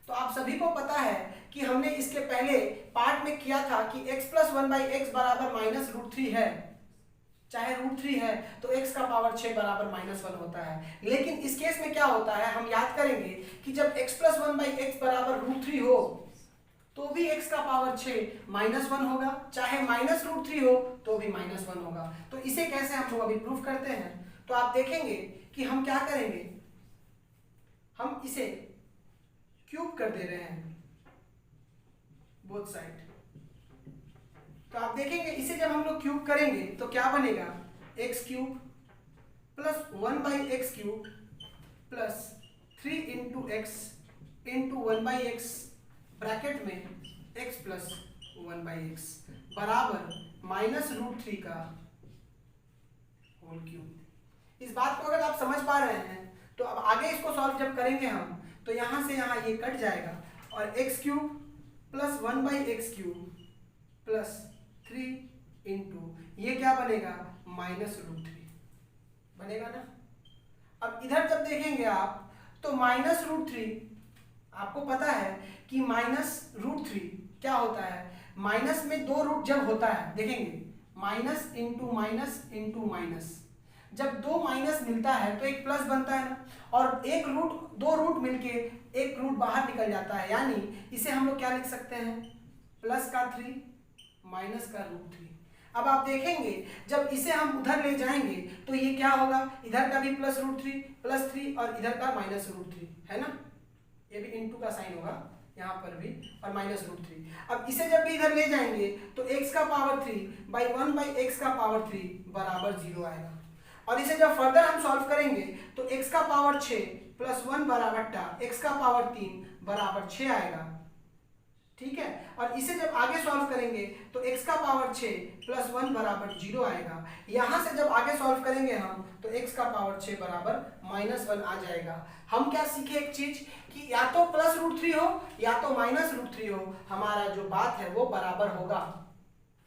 तो आप सभी को पता है कि हमने इसके पहले पार्ट में किया था कि x प्लस 1/x बराबर -√3 है, चाहे √3 है तो x का पावर 6 बराबर -1 होता है। लेकिन इस केस में क्या होता है, हम याद करेंगे कि जब x प्लस 1/x बराबर √3 हो तो भी x का पावर 6 -1 होगा, चाहे -√3 हो तो भी -1 होगा। तो इसे कैसे हम लोग अभी प्रूफ करते हैं, तो आप देखेंगे कि हम क्या करेंगे, हम इसे क्यूब कर दे रहे हैं बोथ साइड। तो आप देखेंगे इसे जब हम लोग क्यूब करेंगे तो क्या बनेगा, x³ plus 1/x³ plus 3 × x × 1/x bracket में x प्लस 1/x बराबर -√3 का होल क्यूब। इस बात को अगर आप समझ पा रहे हैं तो अब आगे इसको सॉल्व जब करेंगे हम तो यहाँ से यहाँ ये कट जाएगा और x³ प्लस 1/x³ प्लस 3 × ये क्या बनेगा, -√3 बनेगा ना। अब इधर जब देखेंगे आप तो -√3, आपको पता है कि -√3 क्या होता है, माइनस में 2 रूट जब होता है, देखेंगे माइनस इंटू माइनस, जब 2 माइनस मिलता है तो एक प्लस बनता है ना, और एक रूट 2 रूट मिलके एक रूट बाहर निकल जाता है, यानी इसे हम लोग क्या लिख सकते हैं, +3 माइनस का √3। अब आप देखेंगे जब इसे हम उधर ले जाएंगे तो ये क्या होगा, इधर का भी +√3 और इधर का -√3 है ना, ये भी इंटू का साइन होगा यहाँ पर भी और -√3। अब इसे जब भी इधर ले जाएंगे तो x का पावर 3/1/x का पावर 3 बराबर 0 आएगा। और इसे जब फर्दर हम सॉल्व करेंगे तो x का पावर 6 प्लस 1 बराबर x का पावर 3 बराबर 6 आएगा, ठीक है। और इसे जब आगे सॉल्व करेंगे तो x का पावर 6 प्लस 1 बराबर 0 आएगा। यहाँ से जब आगे सॉल्व करेंगे हम तो x का पावर 6 बराबर -1 आ जाएगा। हम क्या सीखे एक चीज कि या तो +√3 हो या तो -√3 हो, हमारा जो बात है वो बराबर होगा,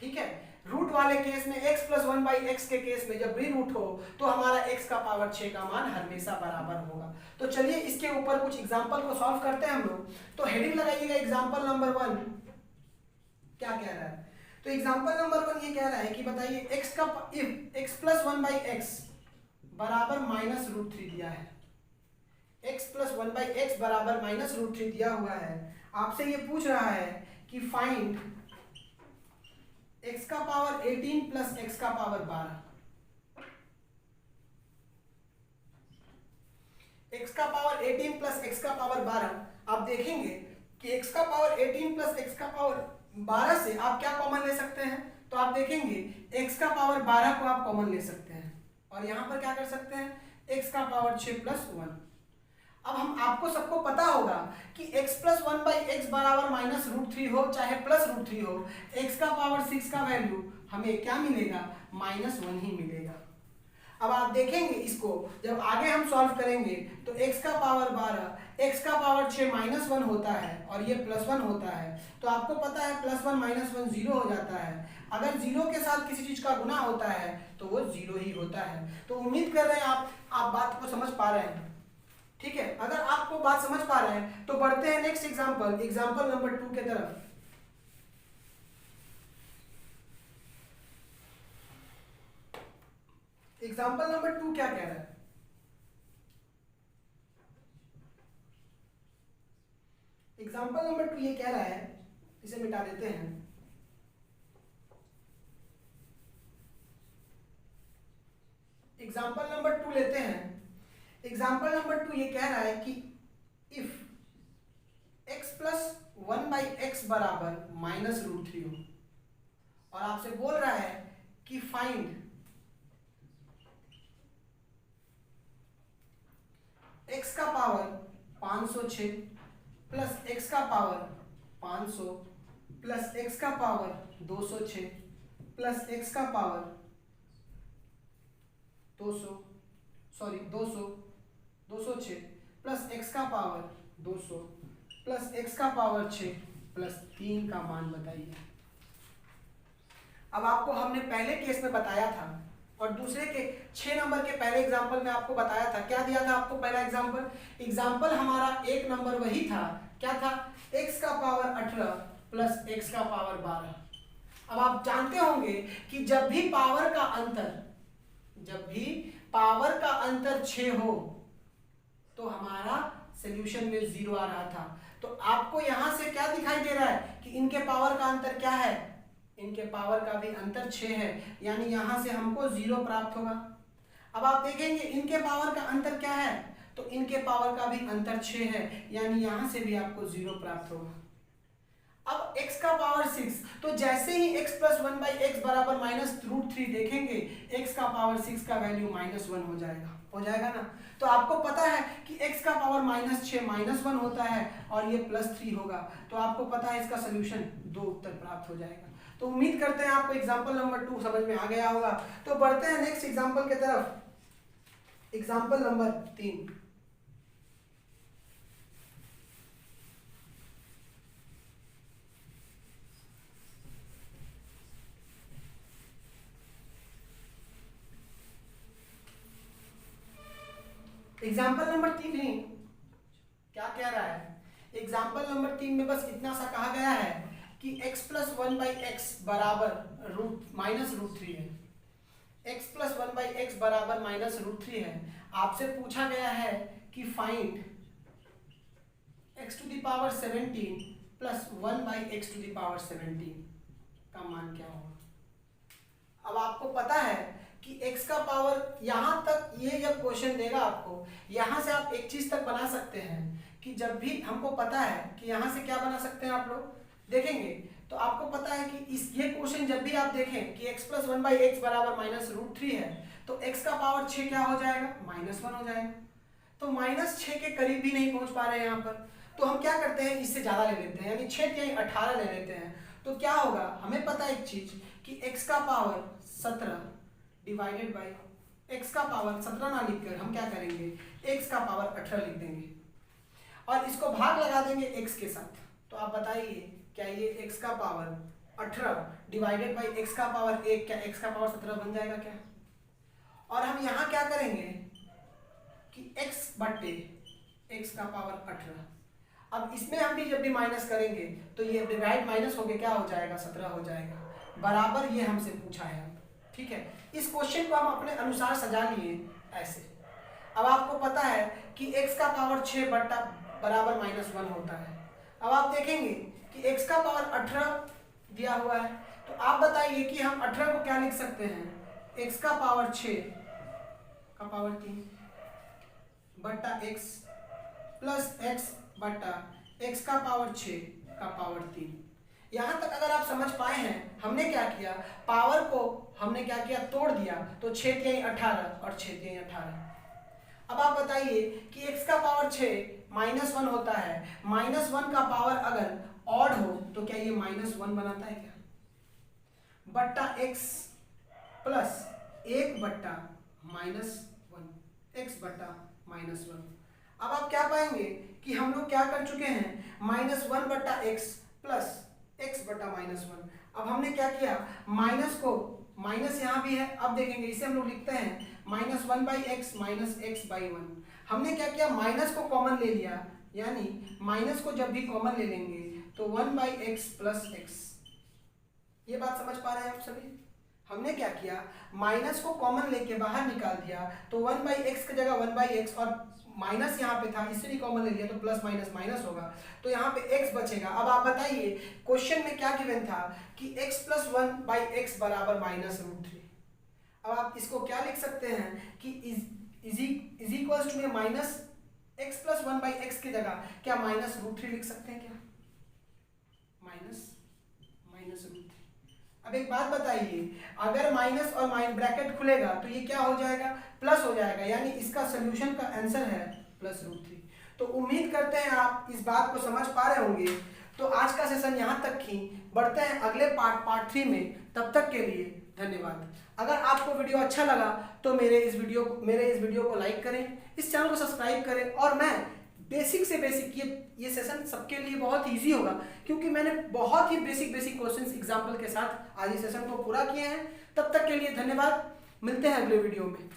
ठीक है। रूट वाले केस में x प्लस 1/x के केस में जब भी रूट हो तो हमारा x का पावर 6 का मान हमेशा बराबर होगा। तो चलिए इसके ऊपर कुछ एग्जांपल को सॉल्व करते हैं हम लोग। तो हेडिंग लगाइएगा एग्जांपल नंबर 1 क्या कह रहा है। तो एग्जांपल नंबर 1 ये कह रहा है कि बताइए x प्लस 1/x बराबर -√3 दिया है, x प्लस 1/x बराबर -√3 दिया हुआ है। आपसे ये पूछ रहा है कि फाइंड x का पावर 18 प्लस x का पावर 12। का पावर 18 प्लस x का पावर 12, आप देखेंगे कि x का पावर 18 प्लस x का पावर 12 से आप क्या कॉमन ले सकते हैं, तो आप देखेंगे x का पावर 12 को आप कॉमन ले सकते हैं और यहाँ पर क्या कर सकते हैं x का पावर 6 प्लस 1। अब हम आपको सबको पता होगा कि x प्लस 1/x बराबर -√3 हो चाहे +√3 हो, x का पावर 6 का वैल्यू हमें क्या मिलेगा, -1 ही मिलेगा। अब आप देखेंगे इसको जब आगे हम सॉल्व करेंगे तो x का पावर 12, x का पावर 6 -1 होता है और ये +1 होता है, तो आपको पता है +1 -1 0 हो जाता है। अगर 0 के साथ किसी चीज का गुना होता है तो वो 0 ही होता है। तो उम्मीद कर रहे हैं आप बात को समझ पा रहे हैं, ठीक है। अगर आपको बात समझ पा रहे हैं तो बढ़ते हैं नेक्स्ट एग्जांपल नंबर 2 के तरफ। एग्जांपल नंबर 2 क्या कह रहा है, एग्जांपल नंबर 2 ये कह रहा है, इसे मिटा देते हैं। एग्जांपल नंबर 2 लेते हैं। एग्जांपल नंबर 2 ये कह रहा है कि इफ x प्लस 1/x बराबर -√3 हो और आपसे बोल रहा है कि फाइंड x का पावर 506 प्लस x का पावर 500 प्लस x का पावर 206 प्लस x का पावर 206 प्लस x का पावर 200 प्लस x का पावर 6 प्लस 3 का मान बताइए। अब आपको हमने पहले केस में बताया था और दूसरे के 6 नंबर के पहले एग्जांपल में आपको बताया था, क्या दिया था आपको पहला एग्जांपल हमारा 1 नंबर वही था, क्या था, x का पावर 18 प्लस x का पावर 12। अब आप जानते होंगे कि जब भी पावर का अंतर 6 हो तो हमारा सॉल्यूशन में 0 आ रहा था। तो आपको यहां से क्या दिखाई दे रहा है कि इनके पावर का अंतर क्या है, इनके पावर का भी अंतर 6 है, यानी यहां से हमको 0 प्राप्त होगा। अब आप देखेंगे इनके पावर का अंतर क्या है, तो इनके पावर का भी अंतर 6 है, यानी यहां से भी आपको 0 प्राप्त होगा। अब x का पावर 6, तो जैसे ही x प्लस 1/x बराबर -√3 देखेंगे x का पावर 6 का वैल्यू -1 हो जाएगा ना। तो आपको पता है कि x का पावर -6 -1 होता है और ये +3 होगा, तो आपको पता है इसका सोल्यूशन 2 उत्तर प्राप्त हो जाएगा। तो उम्मीद करते हैं आपको एग्जांपल नंबर 2 समझ में आ गया होगा। तो बढ़ते हैं नेक्स्ट एग्जांपल की तरफ, एग्जांपल नंबर 3। एग्जाम्पल नंबर 3 नहीं, क्या कह रहा है, एग्जाम्पल नंबर 3 में बस इतना सा कहा गया है कि x प्लस 1/x बराबर -√3 है, x प्लस 1/x बराबर -√3 है। आपसे पूछा गया है कि find x to the power 17 plus 1/x to the power 17 का मान क्या होगा। अब आपको पता है कि x का पावर, यहां तक ये जब क्वेश्चन देगा आपको, यहां से आप एक चीज तक बना सकते हैं कि जब भी हमको पता है कि यहां से क्या बना सकते हैं, आप लोग देखेंगे तो आपको पता है कि ये क्वेश्चन जब भी आप देखें कि x प्लस 1/x बराबर -√3 है तो x का पावर 6 क्या हो जाएगा, -1 हो जाएगा। तो -6 के करीब भी नहीं पहुंच पा रहे हैं यहाँ पर, तो हम क्या करते हैं, इससे ज्यादा ले लेते हैं, यानी 6 के 18 ले लेते हैं। तो क्या होगा, हमें पता है एक चीज कि x का पावर 17 डिवाइडेड बाई x का पावर 17 ना लिखकर हम क्या करेंगे, x का पावर 18 लिख देंगे और इसको भाग लगा देंगे x के साथ। तो आप बताइए क्या ये x का पावर 18 डिवाइडेड बाई x का पावर 1, क्या x का पावर 17 बन जाएगा क्या। और हम यहाँ क्या करेंगे कि x बट्टे x का पावर 18। अब इसमें हम भी जब भी माइनस करेंगे तो ये डिवाइड माइनस होके क्या हो जाएगा, 17 हो जाएगा, बराबर ये हमसे पूछा है। ठीक है, इस क्वेश्चन को हम अपने अनुसार सजा लिए ऐसे। अब आपको पता है कि x का पावर 6 बट्टा बराबर -1 होता है। अब आप देखेंगे कि x का पावर 18 दिया हुआ है, तो आप बताइए कि हम 18 को क्या लिख सकते हैं, x का पावर 6 का पावर 3 बटा x प्लस x बटा x का पावर 6 का पावर 3। यहां तक अगर आप समझ पाए हैं, हमने क्या किया, पावर को हमने क्या किया, तोड़ दिया, तो 6 3 18 और 6 3 18। अब आप बताइए कि x का पावर 6 -1 होता है, -1 का पावर अगर ऑड हो तो क्या ये -1 बनाता है क्या? बट्टा x प्लस 1 बट्टा -1, x बट्टा -1। अब आप क्या पाएंगे कि हम लोग क्या कर चुके हैं, -1 बट्टा x प्लस x बट्टा -1। अब हमने क्या किया, माइनस को, माइनस यहाँ भी है, अब देखेंगे इसे हम लोग लिखते हैं -1/x माइनस x/1। हमने क्या किया, माइनस को कॉमन ले लिया, यानी माइनस को जब भी कॉमन ले लेंगे तो 1/x प्लस x। ये बात समझ पा रहे हैं आप सभी? हमने क्या किया, माइनस को कॉमन लेके बाहर निकाल दिया, तो 1/x की जगह 1/x, और माइनस यहाँ पे था इससे भी कॉमन ले लिया तो प्लस माइनस माइनस होगा, तो यहाँ पे x बचेगा। अब आप बताइए क्वेश्चन में क्या गिवन था कि x प्लस 1/x बराबर -√3। अब आप इसको क्या लिख सकते हैं कि इज इक्वल्स टू में माइनस x प्लस 1/x की जगह क्या -√3 लिख सकते हैं क्या? -√3। अब एक बात बताइए, अगर माइनस और ब्रैकेट खुलेगा तो ये क्या हो जाएगा, प्लस हो जाएगा, यानी इसका सोल्यूशन का आंसर है +√3। तो उम्मीद करते हैं आप इस बात को समझ पा रहे होंगे। तो आज का सेशन यहाँ तक ही, बढ़ते हैं अगले पार्ट 3 में। तब तक के लिए धन्यवाद। अगर आपको वीडियो अच्छा लगा तो मेरे इस वीडियो को लाइक करें, इस चैनल को सब्सक्राइब करें, और मैं बेसिक से बेसिक, ये सेशन सबके लिए बहुत इजी होगा क्योंकि मैंने बहुत ही बेसिक क्वेश्चंस एग्जाम्पल के साथ आज इस सेशन को पूरा किए हैं। तब तक के लिए धन्यवाद, मिलते हैं अगले वीडियो में।